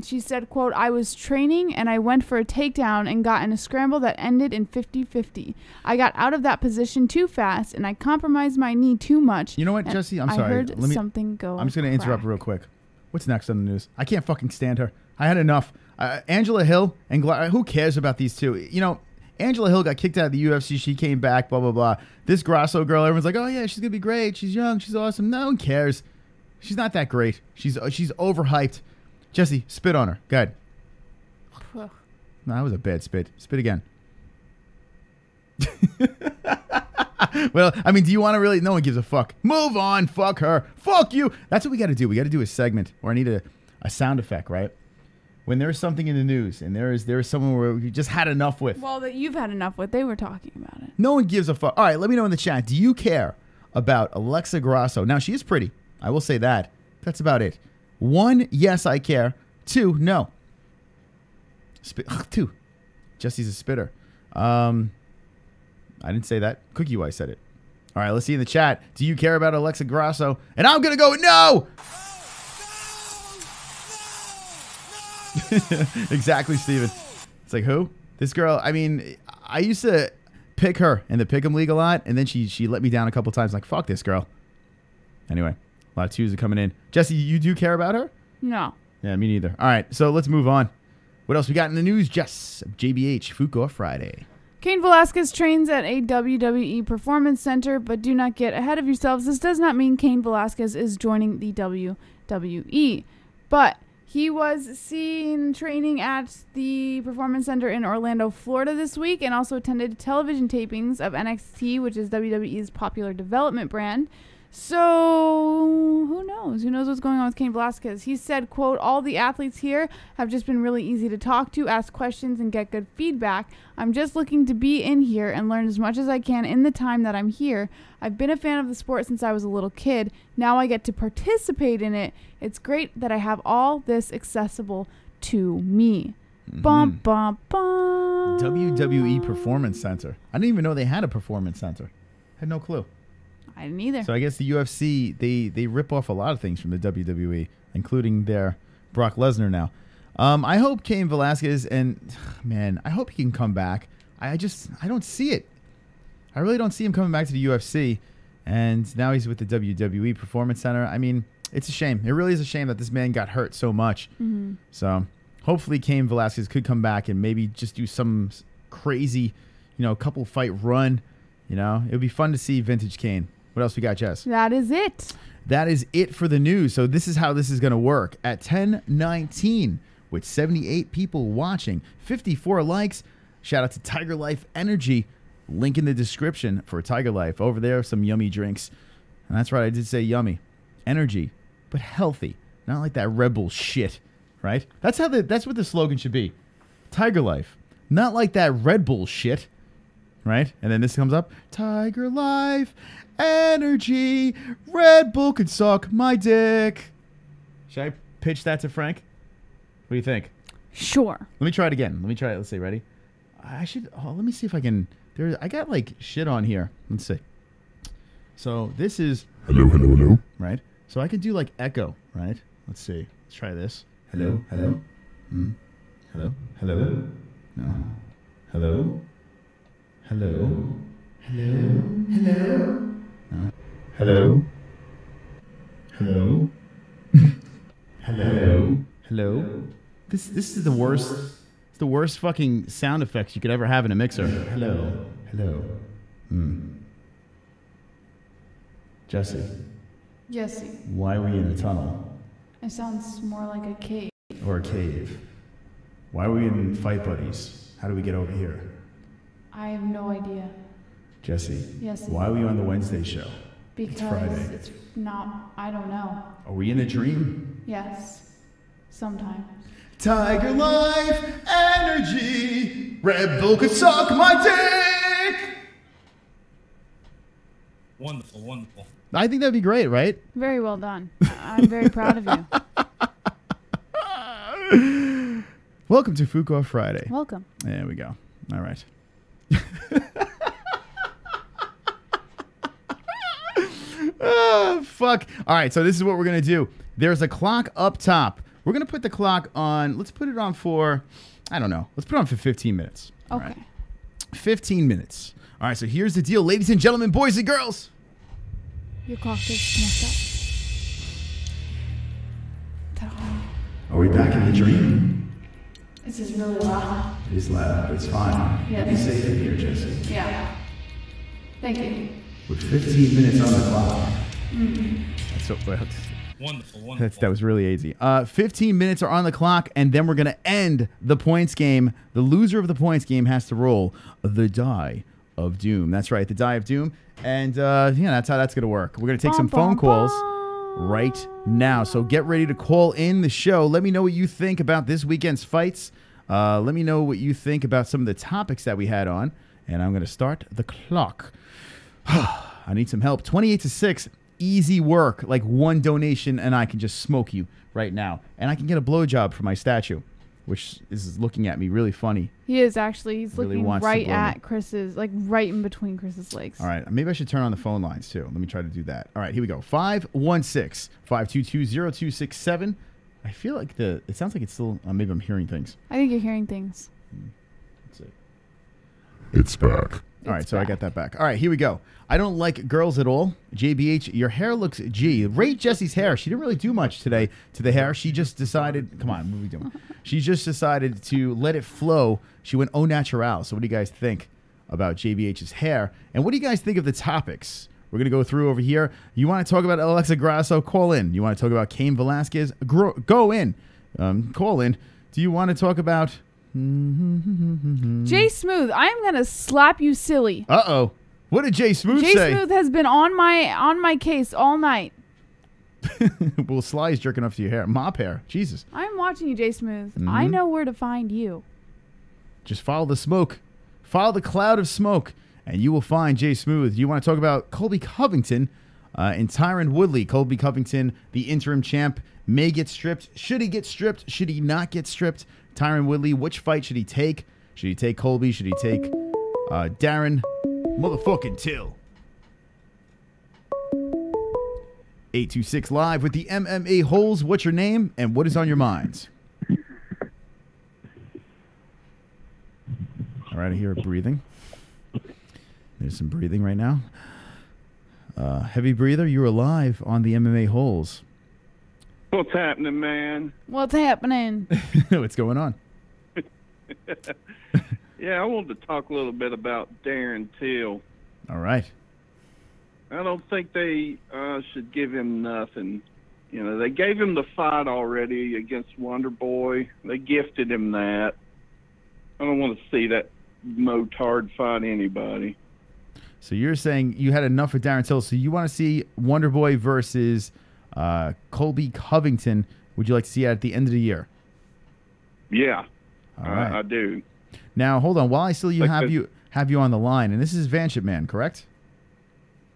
Speaker 3: She said, quote, "I was training and I went for a takedown and got in a scramble that ended in 50-50. I got out of that position too fast and I compromised my knee too much."
Speaker 5: You know what, Jessie? I'm sorry.
Speaker 3: I heard something go.
Speaker 5: I'm just going to interrupt real quick. What's next on the news? I can't fucking stand her. I had enough. Angela Hill and who cares about these two? You know, Angela Hill got kicked out of the UFC. She came back, blah, blah, blah. This Grasso girl, everyone's like, oh, yeah, she's going to be great. She's young. She's awesome. No one cares. She's not that great. She's overhyped. Jessie, spit on her. Go ahead. No, that was a bad spit. Spit again. Well, I mean, do you want to really? No one gives a fuck. Move on. Fuck her. Fuck you. That's what we got to do. We got to do a segment, or I need a sound effect, right? When there's something in the news and there is someone where we just had enough with.
Speaker 3: Well, that you've had enough with. They were talking about it.
Speaker 5: No one gives a fuck. All right, let me know in the chat. Do you care about Alexa Grasso? Now, she is pretty. I will say that. That's about it. 1, yes, I care. 2, no. 2. Jessie's a spitter. I didn't say that. Cookie Wise said it. All right, let's see in the chat. Do you care about Alexa Grasso? And I'm going to go with no! Exactly, Steven. It's like, who? This girl, I mean, I used to pick her in the Pick'em League a lot, and then she let me down a couple times. Like, fuck this girl. Anyway, a lot of twos are coming in. Jessie, you do care about her?
Speaker 3: No.
Speaker 5: Yeah, me neither. All right, so let's move on. What else we got in the news? Jess, JBH, Fuqua Friday.
Speaker 3: Cain Velasquez trains at a WWE Performance Center, but do not get ahead of yourselves. This does not mean Cain Velasquez is joining the WWE, but he was seen training at the Performance Center in Orlando, Florida this week, and also attended television tapings of NXT, which is WWE's popular development brand. So, who knows? Who knows what's going on with Cain Velasquez? He said, quote, "All the athletes here have just been really easy to talk to, ask questions, and get good feedback. I'm just looking to be in here and learn as much as I can in the time that I'm here. I've been a fan of the sport since I was a little kid. Now I get to participate in it. It's great that I have all this accessible to me." Bum, bum, bum.
Speaker 5: WWE Performance Center. I didn't even know they had a Performance Center. Had no clue.
Speaker 3: I didn't either.
Speaker 5: So I guess the UFC, they rip off a lot of things from the WWE, including their Brock Lesnar now. I hope Cain Velasquez, and man, I hope he can come back. I don't see it. I really don't see him coming back to the UFC. And now he's with the WWE Performance Center. I mean, it's a shame. It really is a shame that this man got hurt so much. So hopefully Cain Velasquez could come back and maybe just do some crazy, couple fight run. It would be fun to see vintage Cain. What else we got, Jess?
Speaker 3: That is it.
Speaker 5: That is it for the news. So this is how this is going to work. At 10:19, with 78 people watching, 54 likes. Shout out to Tiger Life Energy. Link in the description for Tiger Life. Over there, some yummy drinks. And that's right, I did say yummy. Energy, but healthy. Not like that Red Bull shit, right? That's what the slogan should be. Tiger Life. Not like that Red Bull shit. Right? And then this comes up. Tiger Life, Energy, Red Bull could suck my dick. Should I pitch that to Frank? What do you think?
Speaker 3: Sure.
Speaker 5: Let me try it again. Let's see. Ready? Let me see if I can. I got like shit on here. Let's see. So this is.
Speaker 2: Hello, hello, hello.
Speaker 5: Right? So I can do like echo, right? Let's see. Let's try this. Hello, hello. Hello, hello. No. Hello. Hello. Hello. Hello. No. Hello. Hello. Hello. Hello. This is the worst. It's the worst fucking sound effects you could ever have in a mixer. Hello. Hello. Jessie,
Speaker 3: Jessie.
Speaker 5: why are we in a tunnel?
Speaker 3: It sounds more like a cave.
Speaker 5: Or a cave? Why are we in Fight Buddies? How do we get over here?
Speaker 3: I have no idea.
Speaker 5: Jessie,
Speaker 3: Yes.
Speaker 5: why are we on the Wednesday show?
Speaker 3: Because
Speaker 5: Friday.
Speaker 3: it's not, I don't know.
Speaker 5: Are we in a dream?
Speaker 3: Yes. Sometimes.
Speaker 2: Tiger Life Energy. Red Bull could suck my dick.
Speaker 4: Wonderful, wonderful.
Speaker 5: I think that'd be great, right?
Speaker 3: Very well done. I'm very proud of you.
Speaker 5: Welcome to Fuqua Friday.
Speaker 3: Welcome.
Speaker 5: There we go. All right. Oh, fuck. All right, so this is what we're going to do. There's a clock up top. We're going to put the clock on. Let's put it on for, I don't know. Let's put it on for 15 minutes.
Speaker 3: Okay.
Speaker 5: All right. 15 minutes. All right, so here's the deal, ladies and gentlemen, boys and girls.
Speaker 3: Your clock is messed up.
Speaker 5: Are we back in the dream?
Speaker 3: This is really loud.
Speaker 5: It is loud, but it's fine.
Speaker 3: Yeah.
Speaker 5: Be safe in here, Jessie.
Speaker 3: Yeah. Thank you.
Speaker 5: With 15 minutes on the clock. That's so
Speaker 4: Wonderful, wonderful.
Speaker 5: That was really easy. 15 minutes are on the clock, and then we're going to end the points game. The loser of the points game has to roll the die of doom. That's right, the die of doom. And yeah, that's how that's going to work. We're going to take some phone calls right now. So get ready to call in the show. Let me know what you think about this weekend's fights. Let me know what you think about some of the topics that we had on. And I'm going to start the clock. I need some help. 28-6. Easy work. Like one donation and I can just smoke you right now. And I can get a blowjob for my statue, which is looking at me really funny.
Speaker 3: He is actually. He's
Speaker 5: Really
Speaker 3: looking
Speaker 5: wants to
Speaker 3: right
Speaker 5: blow
Speaker 3: at
Speaker 5: me.
Speaker 3: Chris's, like right in between Chris's legs.
Speaker 5: All right. Maybe I should turn on the phone lines too. Let me try to do that. All right. Here we go. 516-522-0267. I feel like it sounds like it's still, maybe I'm hearing things.
Speaker 3: I think you're hearing things.
Speaker 5: Let's see.
Speaker 2: It's back.
Speaker 5: All right, so I got that back. All right, here we go. I don't like girls at all. JBH, your hair looks G. Rate Jessie's hair. She didn't really do much today to the hair. She just decided, come on, what are we doing? She just decided to let it flow. She went au natural. So what do you guys think about JBH's hair? And what do you guys think of the topics? We're going to go through over here. You want to talk about Alexa Grasso? Call in. You want to talk about Cain Velasquez? Go in. Call in. Do you want to talk about...
Speaker 3: Jay Smooth, I am gonna slap you silly.
Speaker 5: Uh-oh. What did Jay Smooth say?
Speaker 3: Jay Smooth has been on my case all night.
Speaker 5: Well, Sly is jerking off to your hair. Mop hair. Jesus.
Speaker 3: I'm watching you, Jay Smooth. I know where to find you.
Speaker 5: Just follow the smoke. Follow the cloud of smoke, and you will find Jay Smooth. You want to talk about Colby Covington and Tyron Woodley. Colby Covington, the interim champ, may get stripped. Should he get stripped? Should he not get stripped? Tyron Woodley, which fight should he take? Should he take Colby? Should he take Darren? Motherfucking Till. 826 live with the MMA-Holes. What's your name and what is on your minds? All right, I hear breathing. There's some breathing right now. Heavy breather, you're alive on the MMA-Holes.
Speaker 10: What's happening, man?
Speaker 3: What's happening?
Speaker 5: What's going on?
Speaker 10: Yeah, I wanted to talk a little bit about Darren Till.
Speaker 5: All right.
Speaker 10: I don't think they should give him nothing. You know, they gave him the fight already against Wonder Boy. They gifted him that. I don't want to see that motard fight anybody.
Speaker 5: So you're saying you had enough with Darren Till, so you want to see Wonder Boy versus Colby Covington. Would you like to see it at the end of the year?
Speaker 10: Yeah,
Speaker 5: all right.
Speaker 10: I do.
Speaker 5: Now, hold on. While I still have you on the line, and this is Vanship Man, correct?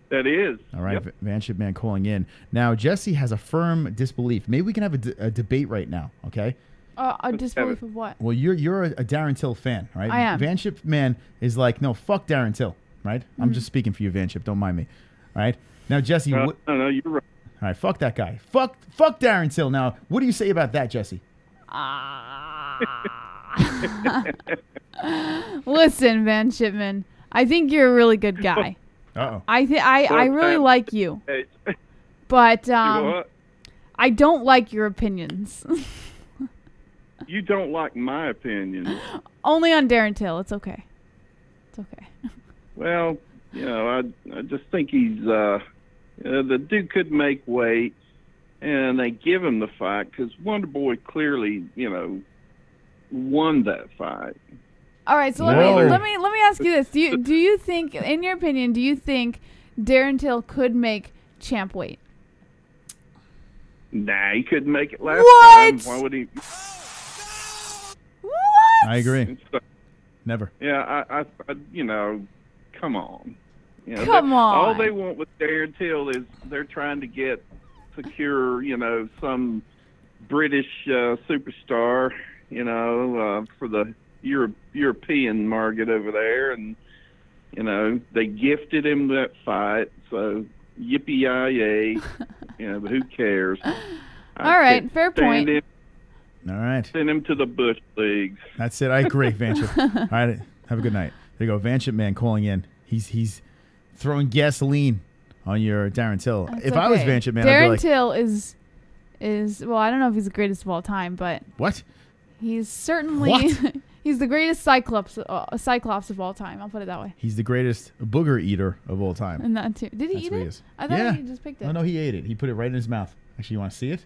Speaker 10: That is.
Speaker 5: All right,
Speaker 10: yep.
Speaker 5: Vanship Man calling in. Now, Jessie has a firm disbelief. Maybe we can have a debate right now, okay?
Speaker 3: A disbelief of what?
Speaker 5: Well, you're a Darren Till fan, right?
Speaker 3: I am.
Speaker 5: Vanship Man is like, no, fuck Darren Till, right? I'm just speaking for you, Vanship. Don't mind me. All right? Now, Jessie.
Speaker 10: No, you're right.
Speaker 5: All right, fuck that guy. Fuck Darren Till. Now, what do you say about that, Jessie?
Speaker 3: Listen, Van Shipman, I think you're a really good guy.
Speaker 5: Uh-oh.
Speaker 3: I really like you. But I don't like your opinions.
Speaker 10: You don't like my opinion.
Speaker 3: Only on Darren Till. It's okay. It's okay.
Speaker 10: Well, you know, I just think he's a The dude could make weight, and they give him the fight because Wonder Boy clearly, won that fight.
Speaker 3: All right, so let me ask you this: do you think, in your opinion, do you think Darren Till could make champ weight?
Speaker 10: Nah, he couldn't make it last
Speaker 3: What?
Speaker 10: time. Why would he?
Speaker 3: What?
Speaker 5: I agree. Never.
Speaker 10: Yeah, I come on.
Speaker 3: Come on.
Speaker 10: All they want with Darren Till is they're trying to secure, some British superstar, for the European market over there, and they gifted him that fight, so yippee-yi-yay, but who cares?
Speaker 3: All right, fair point.
Speaker 5: All right.
Speaker 10: Send him to the Bush Leagues.
Speaker 5: That's it. I agree, Vanship. All right, have a good night. There you go, Vanship man calling in. He's throwing gasoline on your Darren Till. If I was Vanship man, I'd be like,
Speaker 3: Till is well, I don't know if he's the greatest of all time, but
Speaker 5: what?
Speaker 3: He's certainly he's the greatest Cyclops of all time. I'll put it that way.
Speaker 5: He's the greatest booger eater of all time.
Speaker 3: And that too. Did he eat it? I thought he just picked it.
Speaker 5: Oh no, he ate it. He put it right in his mouth. Actually, you want to see it?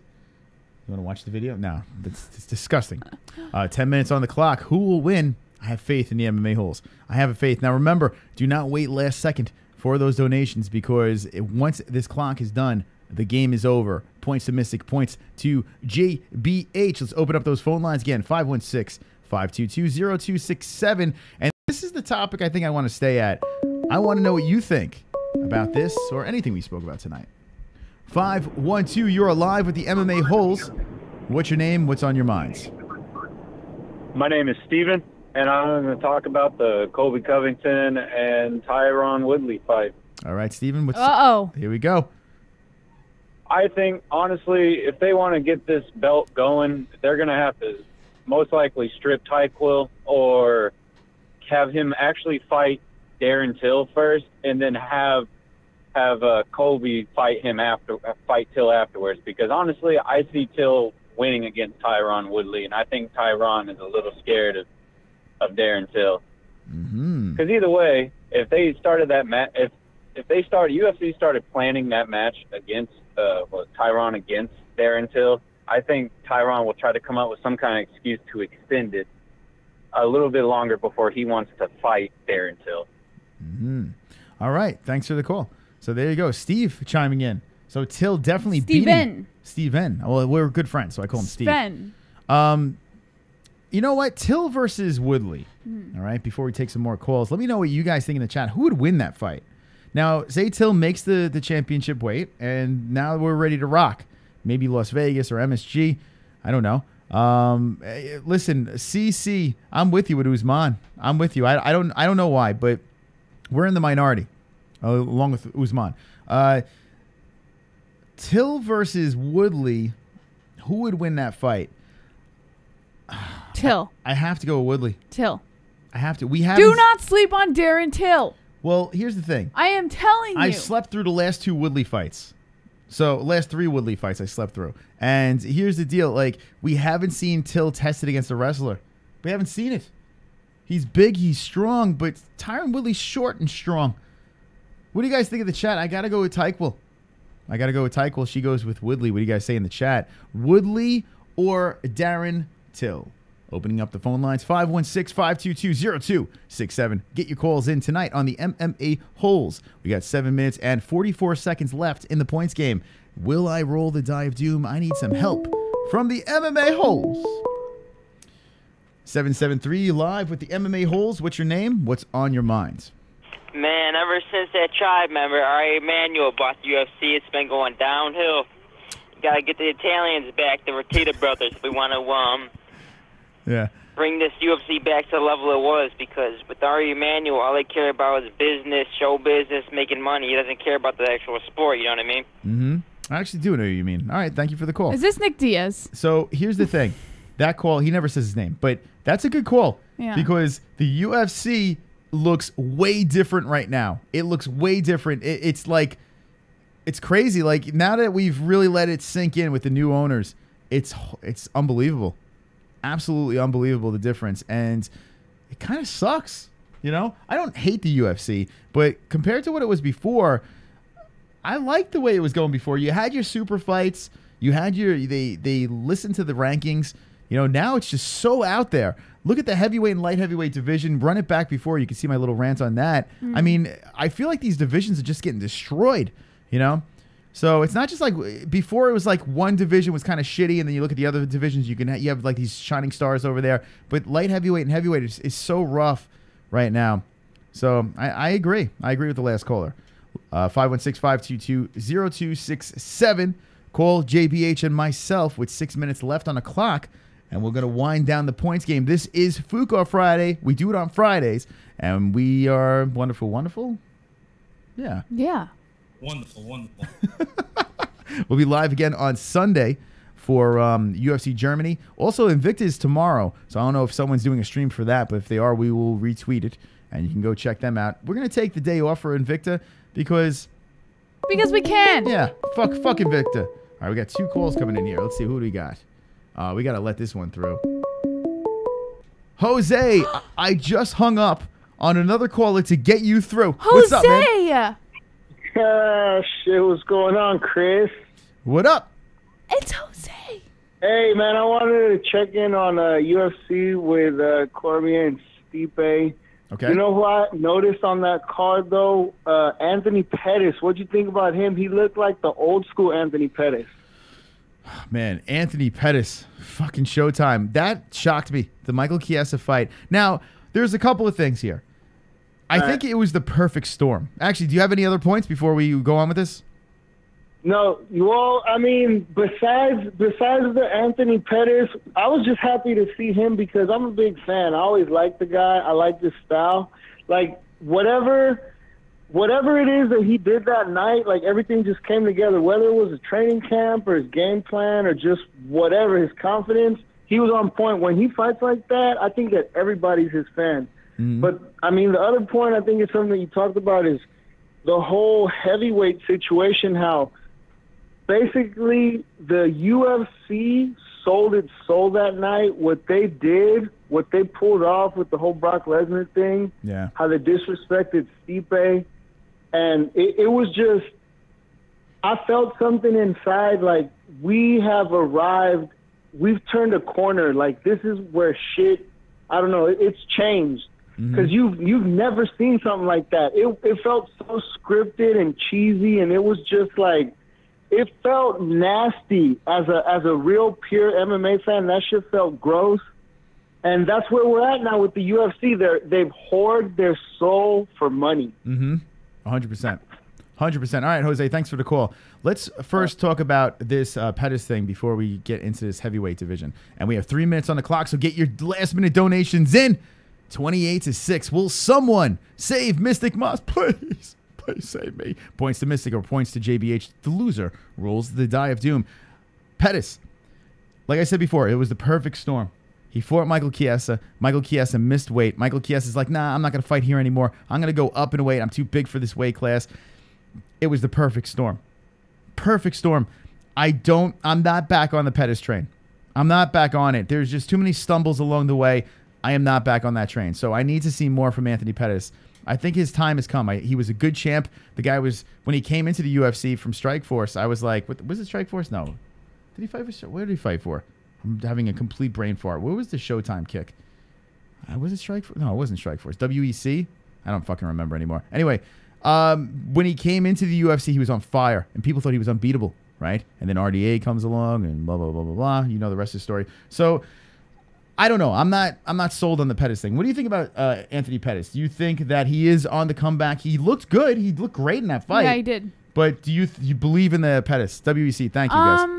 Speaker 5: You want to watch the video? No, it's disgusting. 10 minutes on the clock. Who will win? I have faith in the MMA holes. I have a faith. Now remember, do not wait last second for those donations, because once this clock is done, the game is over. Points to Mystic, points to JBH. Let's open up those phone lines again. 516-522-0267. And this is the topic I think I want to stay at. I want to know what you think about this or anything we spoke about tonight. 512, you're alive with the MMA holes. What's your name? What's on your minds?
Speaker 11: My name is Steven, and I'm going to talk about the Colby Covington and Tyron Woodley fight.
Speaker 5: All right, Steven. Here we go.
Speaker 11: I think, honestly, if they want to get this belt going, they're going to have to most likely strip Tyquill or have him actually fight Darren Till first, and then have Colby fight Till afterwards. Because honestly, I see Till winning against Tyron Woodley, and I think Tyron is a little scared of Darren Till. Because either way, if they started that match, if UFC started planning that match against Tyron against Darren Till, I think Tyron will try to come up with some kind of excuse to extend it a little bit longer before he wants to fight Darren Till.
Speaker 5: All right, thanks for the call. So there you go, Steve chiming in. So Till definitely beating Steven. Well, we're good friends, so I call him Steve. You know what? Till versus Woodley. All right, before we take some more calls, let me know what you guys think in the chat. Who would win that fight? Now, say Till makes the championship weight, and now we're ready to rock. Maybe Las Vegas or MSG. I don't know. Listen, CC, I'm with you with Usman. I'm with you. I don't know why, but we're in the minority, along with Usman. Till versus Woodley, who would win that fight?
Speaker 3: Till.
Speaker 5: I have to go with Woodley.
Speaker 3: Till.
Speaker 5: I have to. Do
Speaker 3: not sleep on Darren Till.
Speaker 5: Well, here's the thing.
Speaker 3: I am telling you.
Speaker 5: I slept through the last 2 Woodley fights. So, last 3 Woodley fights I slept through. And here's the deal. Like, we haven't seen Till tested against a wrestler. We haven't seen it. He's big, he's strong, but Tyron Woodley's short and strong. What do you guys think of the chat? I got to go with Tyquill. She goes with Woodley. What do you guys say in the chat? Woodley or Darren Till? Opening up the phone lines, 516-522-0267. Get your calls in tonight on the MMA Holes. We got 7 minutes and 44 seconds left in the points game. Will I roll the die of doom? I need some help from the MMA Holes. 773 live with the MMA Holes. What's your name? What's on your mind?
Speaker 12: Man, ever since that tribe member, RA Manuel, bought the UFC, it's been going downhill. You got to get the Italians back, the Rotita brothers, if we want to bring this UFC back to the level it was, because with Ari Emanuel, all they care about is business, show business, making money. He doesn't care about the actual sport, you know what I mean?
Speaker 5: I actually do know what you mean. All right, thank you for the call.
Speaker 3: Is this Nick Diaz?
Speaker 5: So here's the thing. That call, he never says his name, but that's a good call.
Speaker 3: Yeah.
Speaker 5: Because the UFC looks way different right now. It looks way different. It's like, it's crazy. Like, now that we've really let it sink in with the new owners, it's unbelievable. Absolutely unbelievable, the difference. And it kind of sucks, you know? I don't hate the UFC, but compared to what it was before, I liked the way it was going before. You had your super fights. You had your they listened to the rankings. You know, now it's just so out there. Look at the heavyweight and light heavyweight division. Run it back before. You can see my little rant on that. I mean, I feel like these divisions are just getting destroyed, you know? So it's not just like before it was like one division was kind of shitty, and then you look at the other divisions, you have like these shining stars over there. But light heavyweight and heavyweight is so rough right now. So I agree. I agree with the last caller. 516-522-0267. Call JBH and myself with 6 minutes left on the clock, and we're going to wind down the points game. This is Fuko Friday. We do it on Fridays, and we are wonderful, wonderful. Yeah.
Speaker 3: Yeah.
Speaker 4: Wonderful, wonderful.
Speaker 5: We'll be live again on Sunday for UFC Germany. Also, Invicta is tomorrow, so I don't know if someone's doing a stream for that, but if they are, we will retweet it, and you can go check them out. We're going to take the day off for Invicta because
Speaker 3: we can.
Speaker 5: Yeah, fuck Invicta. All right, we got 2 calls coming in here. Let's see, who do we got? We got to let this one through. Jose, I just hung up on another caller to get you through.
Speaker 3: Jose!
Speaker 5: What's up, man?
Speaker 13: Shit, what's going on, Chris?
Speaker 5: What up?
Speaker 3: It's Jose.
Speaker 13: Hey, man, I wanted to check in on UFC with Cormier and Stipe.
Speaker 5: Okay.
Speaker 13: You know who I noticed on that card, though? Anthony Pettis. What'd you think about him? He looked like the old school Anthony Pettis.
Speaker 5: Man, Anthony Pettis, fucking Showtime. That shocked me, the Michael Chiesa fight. Now, there's a couple of things here. I think it was the perfect storm. Actually, do you have any other points before we go on with this?
Speaker 13: No, I mean, besides the Anthony Pettis, I was just happy to see him because I'm a big fan. I always liked the guy. I like his style. Like, whatever it is that he did that night, like, everything just came together. Whether it was a training camp or his game plan or just whatever, his confidence, he was on point. When he fights like that, I think that everybody's his fan. But, I mean, the other point I think is something that you talked about is the whole heavyweight situation, how basically the UFC sold its soul that night. What they did, what they pulled off with the whole Brock Lesnar thing, how they disrespected Stipe, and it was just, I felt something inside, like, we have arrived, we've turned a corner, like, this is where shit, I don't know, it's changed. Because you've never seen something like that. It felt so scripted and cheesy, and it was just like, it felt nasty. As a real pure MMA fan, that shit felt gross. And that's where we're at now with the UFC. They've hoarded their soul for money.
Speaker 5: 100%. 100%. All right, Jose, thanks for the call. Let's first talk about this Pettis thing before we get into this heavyweight division. And we have 3 minutes on the clock, so get your last-minute donations in. 28-6. Will someone save Mystic Moss? Please. Please save me. Points to Mystic or points to JBH. The loser rules the Die of Doom. Pettis, like I said before, it was the perfect storm. He fought Michael Chiesa. Michael Chiesa missed weight. Michael Chiesa's like, nah, I'm not going to fight here anymore. I'm going to go up in weight. I'm too big for this weight class. It was the perfect storm. Perfect storm. I'm not back on the Pettis train. I'm not back on it. There's just too many stumbles along the way. I am not back on that train. So I need to see more from Anthony Pettis. I think his time has come. He was a good champ. The guy was, when he came into the UFC from Strikeforce, I was like, was it Strikeforce? No. Did he fight for, where did he fight for? I'm having a complete brain fart. Where was the Showtime kick? Was it Strikeforce? No, it wasn't Strikeforce. WEC? I don't fucking remember anymore. Anyway, when he came into the UFC, he was on fire, and people thought he was unbeatable, right? And then RDA comes along, and blah, blah, blah, blah, blah. You know the rest of the story. So, I don't know. I'm not sold on the Pettis thing. What do you think about Anthony Pettis? Do you think that he is on the comeback? He looked good. He looked great in that fight.
Speaker 3: Yeah, he did.
Speaker 5: But do you believe in the Pettis? WEC, thank you, guys.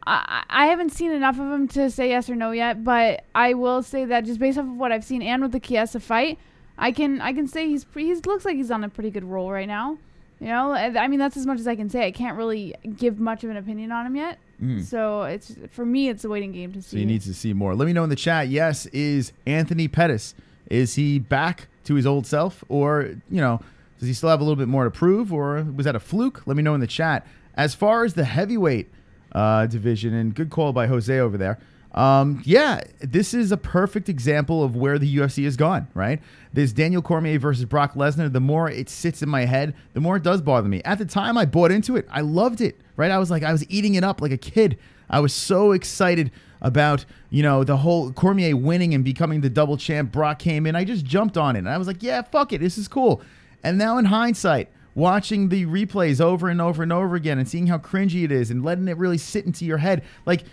Speaker 3: I haven't seen enough of him to say yes or no yet, but I will say that just based off of what I've seen and with the Chiesa fight, I can say he looks like he's on a pretty good roll right now. You know, I mean, that's as much as I can say. I can't really give much of an opinion on him yet. So for me, it's a waiting game to see.
Speaker 5: So you need to see more. Let me know in the chat. Yes, is Anthony Pettis, is he back to his old self, or does he still have a little bit more to prove, or was that a fluke? Let me know in the chat. As far as the heavyweight division, and good call by Jose over there. Yeah, this is a perfect example of where the UFC has gone, right? This Daniel Cormier versus Brock Lesnar, the more it sits in my head, the more it does bother me. At the time, I bought into it. I loved it, right? I was eating it up like a kid. I was so excited about, you know, the whole Cormier winning and becoming the double champ. Brock came in. I just jumped on it. And I was like, yeah, fuck it. This is cool. And now in hindsight, watching the replays over and over and over again and seeing how cringy it is and letting it really sit into your head. Like,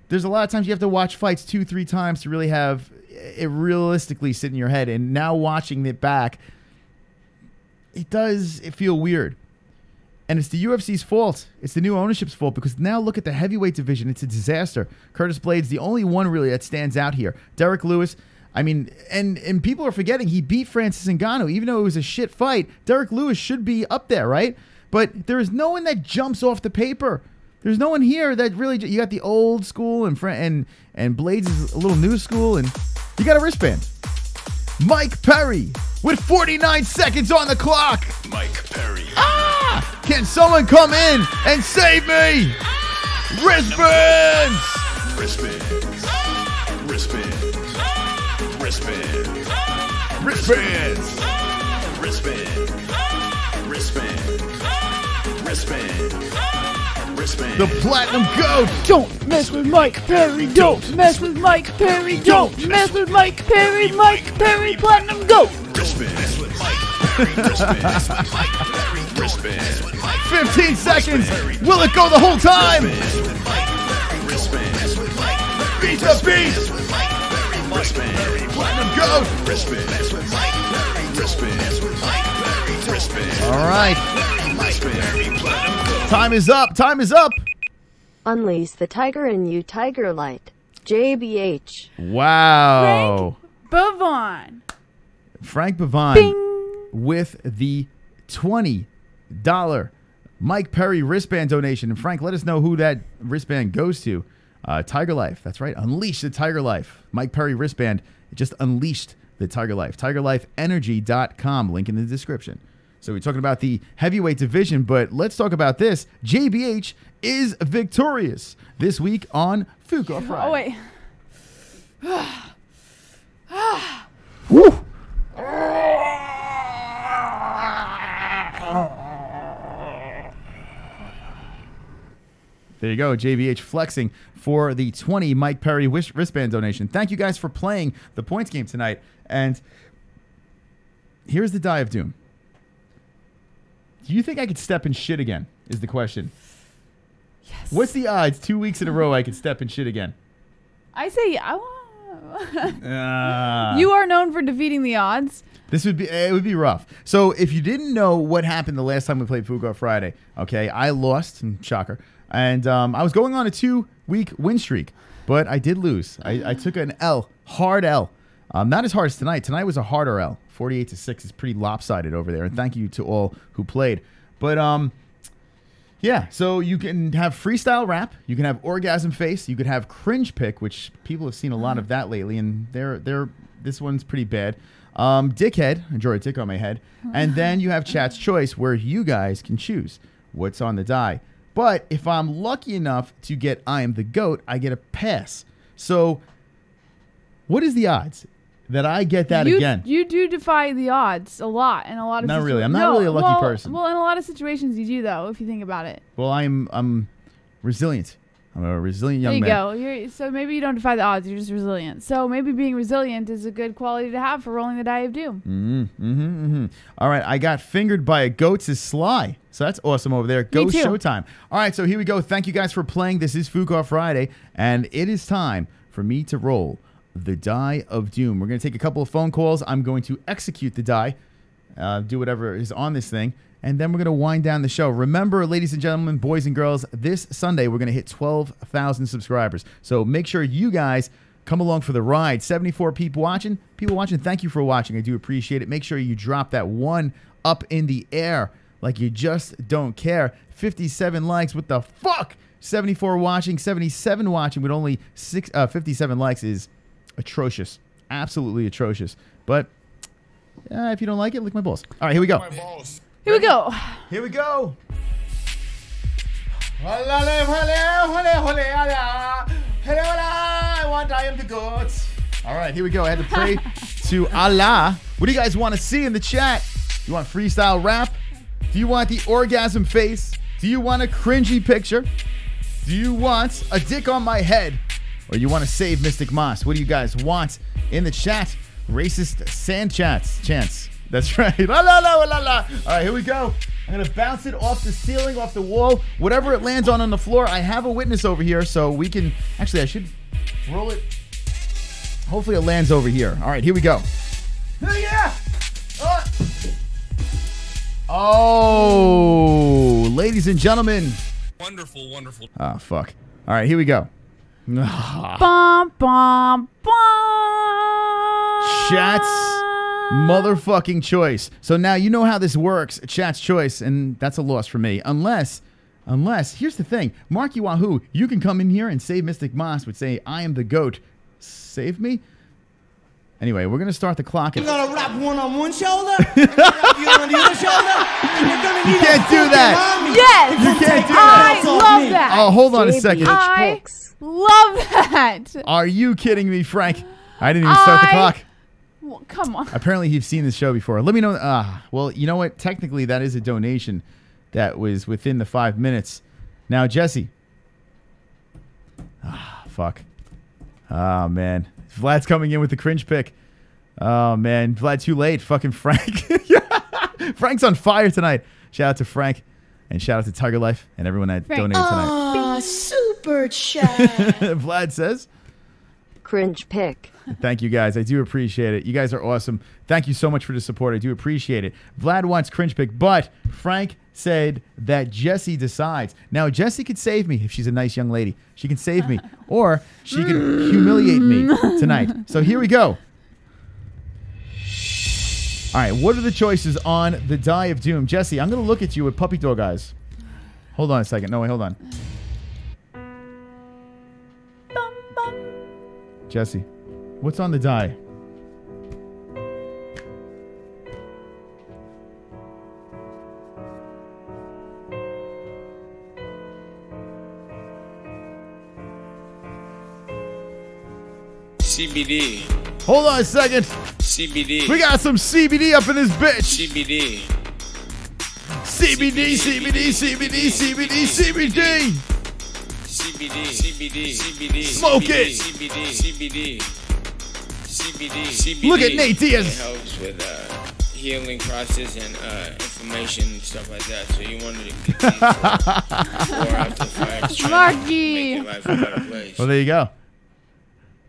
Speaker 5: there's a lot of times you have to watch fights 2-3 times to really have it realistically sit in your head. And now watching it back, it feel weird. And it's the UFC's fault. It's the new ownership's fault, because now look at the heavyweight division. It's a disaster. Curtis Blade's the only one really that stands out here. Derek Lewis, I mean, and people are forgetting he beat Francis Ngannou. Even though it was a shit fight, Derek Lewis should be up there, right? But there is no one that jumps off the paper. There's no one here that really, you got the old school and Blades is a little new school, and you got a wristband. Mike Perry with 49 seconds on the clock.
Speaker 2: Mike Perry.
Speaker 5: Ah! Can someone come in and save me? Wristbands!
Speaker 2: Wristbands. Wristbands. Wristbands.
Speaker 5: Wristbands.
Speaker 2: Wristbands. Wristbands. Wristbands. Wristbands.
Speaker 5: The Platinum Goat.
Speaker 3: Don't mess with Mike Perry. Don't mess with Mike Perry. Don't mess with Mike Perry. Mike Perry Platinum Goat.
Speaker 2: Wristbands with Mike Perry. Wristbands with Mike Perry. Wristbands with Mike Perry.
Speaker 5: 15 seconds. Will it go the whole time?
Speaker 2: Wristbands with Mike Perry.
Speaker 5: Beat the beat.
Speaker 2: Wristbands.
Speaker 5: Platinum Goat.
Speaker 2: Wristbands with Mike Perry. Wristbands with Mike Perry. Wristbands.
Speaker 5: All right.
Speaker 2: Mike Perry. Platinum Goat.
Speaker 5: Time is up. Time is up.
Speaker 6: Unleash the tiger in you, Tiger Light. JBH.
Speaker 5: Wow.
Speaker 3: Frank Bavon.
Speaker 5: Frank Bavon
Speaker 3: Bing.
Speaker 5: with the $20 Mike Perry wristband donation. And Frank, let us know who that wristband goes to. Tiger Life. That's right. Unleash the Tiger Life. Mike Perry wristband. It just unleashed the Tiger Life. TigerLifeEnergy.com. Link in the description. So we're talking about the heavyweight division, but let's talk about this. JBH is victorious this week on Fuka Friday.
Speaker 3: Oh, wait.
Speaker 5: Woo! There you go, JBH flexing for the 20 Mike Perry wristband donation. Thank you guys for playing the points game tonight. And here's the die of doom. Do you think I could step in shit again, is the question.
Speaker 3: Yes.
Speaker 5: What's the odds 2 weeks in a row I could step in shit again?
Speaker 3: I say you are known for defeating the odds.
Speaker 5: It would be rough. So if you didn't know what happened the last time we played Fuka Friday, okay, I lost, shocker, and I was going on a 2-week win streak, but I did lose. I took an L, hard L. Not as hard as tonight. Tonight was a harder L. 48-6 is pretty lopsided over there, and thank you to all who played. But yeah, so you can have freestyle rap, you can have orgasm face, you could have cringe pick, which people have seen a lot of that lately, and this one's pretty bad. Dickhead, I draw a dick on my head, and then you have chat's choice, where you guys can choose what's on the die. But if I'm lucky enough to get I am the GOAT, I get a pass. So what is the odds that I get that again?
Speaker 3: You do defy the odds a lot in a lot of
Speaker 5: Not really. I'm not really a lucky person.
Speaker 3: Well, in a lot of situations you do, though, if you think about it.
Speaker 5: Well, I'm resilient. I'm a resilient young man.
Speaker 3: There you go. So maybe you don't defy the odds. You're just resilient. So maybe being resilient is a good quality to have for rolling the die of doom.
Speaker 5: All right. I got fingered by a goat, says Sly. So that's awesome over there. Go Showtime. All right. So here we go. Thank you guys for playing. This is Fuka Friday, and it is time for me to roll the die of doom. We're going to take a couple of phone calls. I'm going to execute the die, do whatever is on this thing, and then we're going to wind down the show. Remember, ladies and gentlemen, boys and girls, this Sunday we're going to hit 12,000 subscribers. So make sure you guys come along for the ride. 74 people watching. Thank you for watching. I do appreciate it. Make sure you drop that one up in the air like you just don't care. 57 likes. What the fuck? 74 watching, 77 watching with only 57 likes is atrocious. Absolutely atrocious. But if you don't like it, lick my balls. All right, here we go.
Speaker 3: Here we go.
Speaker 5: Here we go. and I am the goat. All right, here we go. I had to pray to Allah. What do you guys want to see in the chat? You want freestyle rap? Do you want the orgasm face? Do you want a cringy picture? Do you want a dick on my head? Or you want to save Mystic Moss? What do you guys want in the chat? Racist sand chants. That's right. La la la la la. All right, here we go. I'm going to bounce it off the ceiling, off the wall. Whatever it lands on the floor, I have a witness over here, so we can... Actually, I should roll it. Hopefully it lands over here. All right, here we go. Yeah! Oh, ladies and gentlemen.
Speaker 4: Wonderful, wonderful.
Speaker 5: Oh, fuck. All right, here we go.
Speaker 3: Bum, bum, bum.
Speaker 5: Chat's motherfucking choice. So now you know how this works. Chat's choice, and that's a loss for me. Unless, here's the thing. Marky Wahoo, you can come in here and save Mystic Moss with say, I am the GOAT. Save me? Anyway, we're going to start the clock.
Speaker 8: You're going to rap one on one shoulder, and rap you on the other shoulder, and you're going to need
Speaker 5: can't do that.
Speaker 3: Yes.
Speaker 5: You can't do
Speaker 3: that. I love that.
Speaker 5: Oh, hold on a second.
Speaker 3: I love that.
Speaker 5: Are you kidding me, Frank? I didn't even start the clock.
Speaker 3: Well, come on.
Speaker 5: Apparently, you've seen this show before. Let me know. Well, you know what? Technically, that is a donation that was within the 5 minutes. Now, Jessie. Fuck. Oh, man. Vlad's coming in with the cringe pick. Oh, man. Vlad, too late. Fucking Frank. Frank's on fire tonight. Shout out to Frank. And shout out to Tiger Life and everyone that donated tonight.
Speaker 9: Super chat.
Speaker 5: Vlad says.
Speaker 6: Cringe pick.
Speaker 5: Thank you, guys. I do appreciate it. You guys are awesome. Thank you so much for the support. I do appreciate it. Vlad wants cringe pick, but Frank said that Jessie decides. Now, Jessie could save me if she's a nice young lady. She can save me. Or she can humiliate me tonight. So here we go. All right, what are the choices on the Die of Doom? Jessie, I'm going to look at you with puppy dog eyes. Hold on a second. No, wait, hold on. Jessie, what's on the die?
Speaker 7: CBD.
Speaker 5: Hold on a second.
Speaker 7: CBD.
Speaker 5: We got some CBD up in this bitch.
Speaker 7: CBD.
Speaker 5: CBD, CBD, CBD, CBD, CBD.
Speaker 7: CBD. CBD. CBD.
Speaker 5: Smoke it.
Speaker 7: CBD. CBD. CBD. CBD.
Speaker 5: Look at Nate Diaz.
Speaker 7: It helps with healing process and inflammation and stuff like that. So you wanted to get these before after fights.
Speaker 3: Marky.
Speaker 7: Make your life a better place.
Speaker 5: Well, there you go.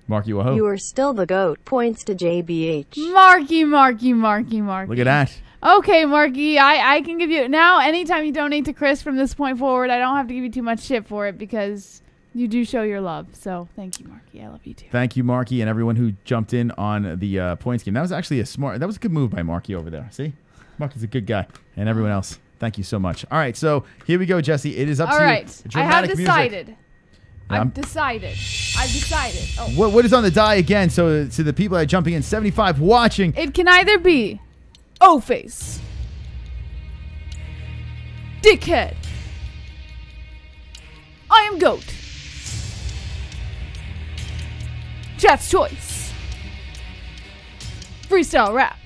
Speaker 5: Marky Wahoo.
Speaker 6: You are still the GOAT. Points to JBH.
Speaker 3: Marky, Marky, Marky, Marky.
Speaker 5: Look at that.
Speaker 3: Okay, Marky, I can give you... Now, anytime you donate to Chris from this point forward, I don't have to give you too much shit for it because you do show your love. So, thank you, Marky. I love you, too.
Speaker 5: Thank you, Marky, and everyone who jumped in on the points game. That was actually that was a good move by Marky over there. See? Marky's a good guy. And everyone else, thank you so much. All right, so here we go, Jessie. It is up to you.
Speaker 3: All right. I have decided.
Speaker 5: Music.
Speaker 3: I've decided. Oh.
Speaker 5: What is on the die again? So to the people that are jumping in, 75 watching.
Speaker 3: It can either be O-Face, Dickhead, I am GOAT, Chat's Choice, Freestyle Rap,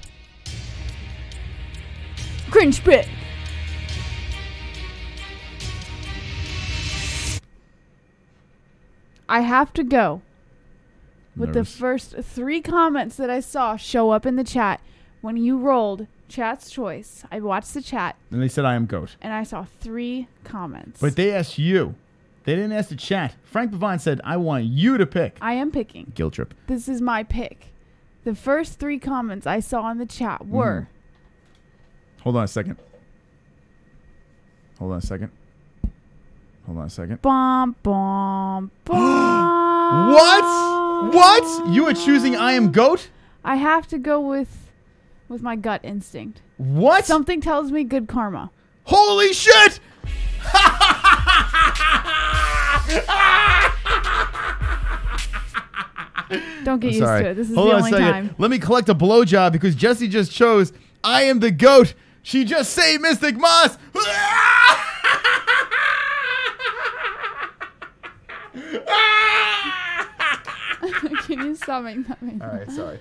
Speaker 3: Cringe Pick. I have to go with the first 3 comments that I saw show up in the chat when you rolled Chat's Choice. I watched the chat.
Speaker 5: And they said I am GOAT.
Speaker 3: And I saw 3 comments.
Speaker 5: But they asked you. They didn't ask the chat. Frank Bavon said, I want you to pick.
Speaker 3: I am picking.
Speaker 5: Guilt trip.
Speaker 3: This is my pick. The first 3 comments I saw in the chat were...
Speaker 5: Hold on a second.
Speaker 3: Bom, bom, bom.
Speaker 5: What? You are choosing I am GOAT?
Speaker 3: I have to go with my gut instinct.
Speaker 5: What?
Speaker 3: Something tells me good karma.
Speaker 5: Holy shit!
Speaker 3: Don't get used to it. This is
Speaker 5: Hold
Speaker 3: the
Speaker 5: on
Speaker 3: only
Speaker 5: a second.
Speaker 3: time.
Speaker 5: Let me collect a blowjob because Jessie just chose I am the GOAT. She just saved Mystic Moss.
Speaker 3: Stop making that face.
Speaker 5: All right, sorry.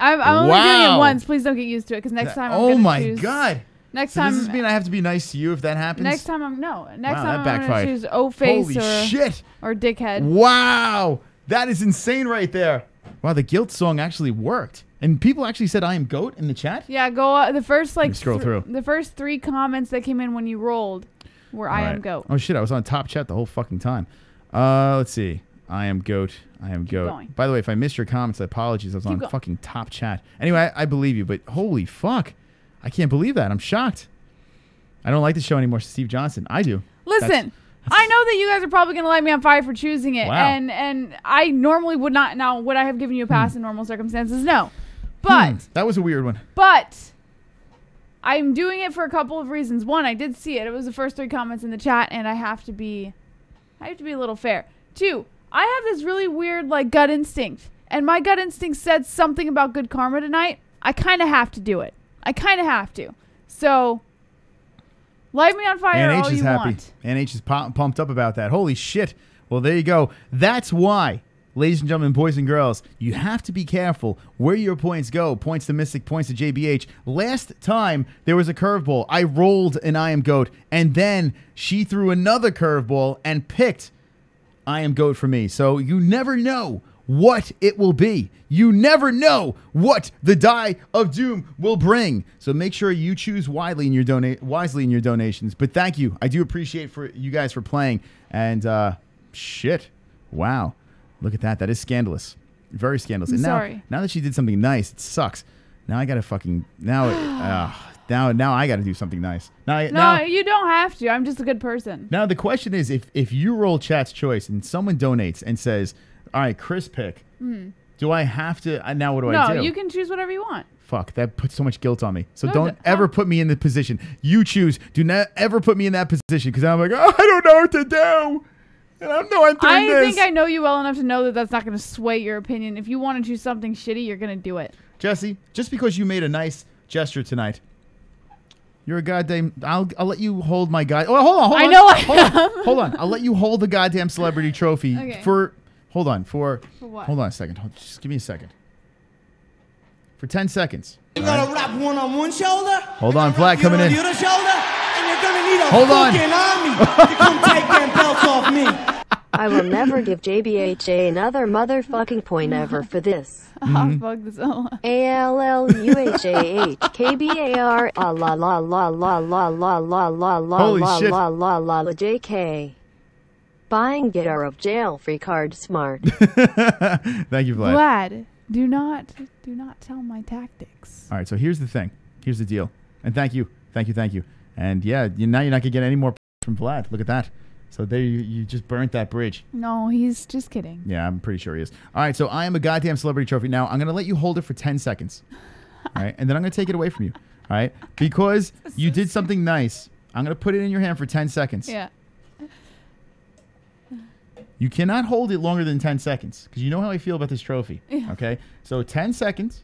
Speaker 3: I'm only doing it once. Please don't get used to it, because next time I'm
Speaker 5: oh
Speaker 3: gonna
Speaker 5: my
Speaker 3: choose,
Speaker 5: God.
Speaker 3: Next
Speaker 5: so
Speaker 3: time.
Speaker 5: Does this mean I have to be nice to you if that happens?
Speaker 3: Next time I'm Next
Speaker 5: wow,
Speaker 3: time
Speaker 5: that
Speaker 3: I'm
Speaker 5: backfired.
Speaker 3: gonna choose O-face
Speaker 5: Holy
Speaker 3: or
Speaker 5: shit.
Speaker 3: or dickhead.
Speaker 5: Wow, that is insane right there. Wow, the guilt song actually worked, and people actually said "I am GOAT" in the chat.
Speaker 3: Yeah, go the first like
Speaker 5: scroll through.
Speaker 3: The first 3 comments that came in when you rolled were "I am GOAT."
Speaker 5: Oh shit, I was on top chat the whole fucking time. Let's see. I am GOAT. I am GOAT.
Speaker 3: going.
Speaker 5: By the way, if I missed your comments, apologies. I was on
Speaker 3: going.
Speaker 5: fucking top chat. Anyway, I believe you, but holy fuck. I can't believe that. I'm shocked. I don't like the show anymore, Steve Johnson. I do.
Speaker 3: Listen, I know that you guys are probably going to light me on fire for choosing it.
Speaker 5: Wow.
Speaker 3: And I normally would not. Now, would I have given you a pass in normal circumstances? No. But
Speaker 5: that was a weird one.
Speaker 3: But I'm doing it for a couple of reasons. One, I did see it. It was the first 3 comments in the chat, and I have to be a little fair. 2, I have this really weird like gut instinct, and my gut instinct said something about good karma tonight. I kind of have to do it. I kind of have to. So light me on fire all you want.
Speaker 5: NH is pumped up about that. Holy shit. Well, there you go. That's why, ladies and gentlemen, boys and girls, you have to be careful where your points go. Points to Mystic, points to JBH. Last time there was a curveball, I rolled an I am GOAT, and then she threw another curveball and picked I am GOAT for me. So you never know what it will be. You never know what the die of doom will bring. So make sure you choose wisely in your donations. But thank you. I do appreciate for you guys for playing. And shit. Wow. Look at that. That is scandalous. Very scandalous. And
Speaker 3: sorry.
Speaker 5: Now that she did something nice, it sucks. Now I gotta fucking now I gotta do something nice. Now
Speaker 3: You don't have to. I'm just a good person.
Speaker 5: Now the question is, if you roll chat's choice and someone donates and says, all right, Chris pick, do I have to now what do I do?
Speaker 3: No, you can choose whatever you want.
Speaker 5: Fuck, that puts so much guilt on me. So don't ever put me in the position. You choose. Do not ever put me in that position, because I'm like, oh, I don't know what to do. And I know I'm doing this.
Speaker 3: I think I know you well enough to know that that's not going to sway your opinion. If you want to choose something shitty, you're going to do it.
Speaker 5: Jessie, just because you made a nice gesture tonight, you're a goddamn. I'll let you hold my guy. Oh, hold on.
Speaker 3: I know I am.
Speaker 5: Hold on. I'll let you hold the goddamn celebrity trophy for. Hold on
Speaker 3: for what?
Speaker 5: Hold on a second. Just give me a second. For 10 seconds.
Speaker 8: You're gonna wrap one on one shoulder.
Speaker 5: Hold on, Flat coming in.
Speaker 8: The other shoulder, and you're gonna need a
Speaker 5: Hold on.
Speaker 8: fucking army to come take them belts off me.
Speaker 6: I will never give JBHA another motherfucking point ever for this.
Speaker 3: Fuck this all.
Speaker 6: ALLUHAHKBAR la la la la la la la la la la
Speaker 5: Holy
Speaker 6: la
Speaker 5: shit.
Speaker 6: la la la la JK. Buying get out of jail free card smart.
Speaker 5: Thank you, Vlad.
Speaker 3: Vlad, do not tell my tactics.
Speaker 5: All right, so here's the thing. Here's the deal. And thank you. And yeah, now you're not gonna get any more from Vlad. Look at that. So there you just burnt that bridge.
Speaker 3: No, he's just kidding.
Speaker 5: Yeah, I'm pretty sure he is. All right, so I am a goddamn celebrity trophy. Now I'm gonna let you hold it for 10 seconds. All right, and then I'm gonna take it away from you. All right, because you did something nice. I'm gonna put it in your hand for 10 seconds.
Speaker 3: Yeah.
Speaker 5: You cannot hold it longer than 10 seconds, because you know how I feel about this trophy.
Speaker 3: Yeah.
Speaker 5: Okay? So 10 seconds.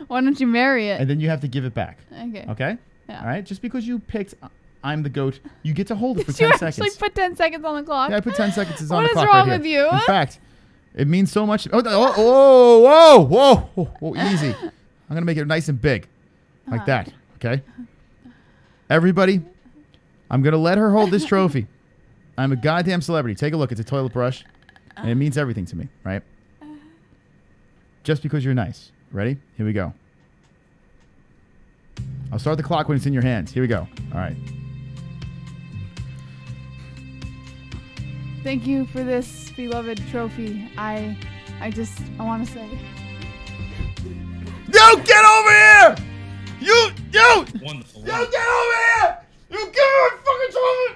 Speaker 3: Why don't you marry it?
Speaker 5: And then you have to give it back.
Speaker 3: Okay.
Speaker 5: Okay?
Speaker 3: Yeah.
Speaker 5: All right? Just because you picked I'm the GOAT, you get to hold it for 10 seconds.
Speaker 3: You actually put 10 seconds on the clock?
Speaker 5: Yeah, I put 10 seconds on the clock.
Speaker 3: What is wrong
Speaker 5: right
Speaker 3: with
Speaker 5: here.
Speaker 3: you?
Speaker 5: In fact, it means so much. Whoa, easy. I'm going to make it nice and big. Like that. Okay? Everybody, I'm going to let her hold this trophy. I'm a goddamn celebrity. Take a look. It's a toilet brush. And it means everything to me, right? Just because you're nice. Ready? Here we go. I'll start the clock when it's in your hands. Here we go. All right.
Speaker 3: Thank you for this beloved trophy. I want to say.
Speaker 5: You get over here! You!
Speaker 4: Wonderful.
Speaker 5: You get over here! You give me my fucking trophy!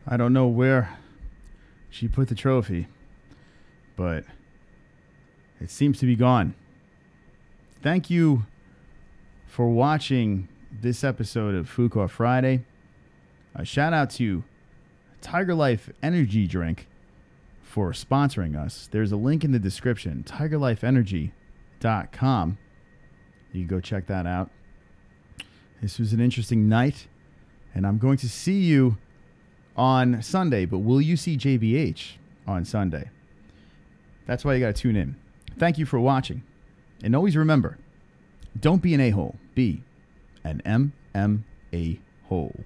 Speaker 5: I don't know where she put the trophy, but it seems to be gone. Thank you for watching this episode of Fuqua Friday. A shout out to Tiger Life Energy Drink for sponsoring us. There's a link in the description, tigerlifeenergy.com. You can go check that out. This was an interesting night, and I'm going to see you on Sunday, but will you see JBH on Sunday? That's why you got to tune in. Thank you for watching. And always remember, don't be an a-hole. Be an MMA hole.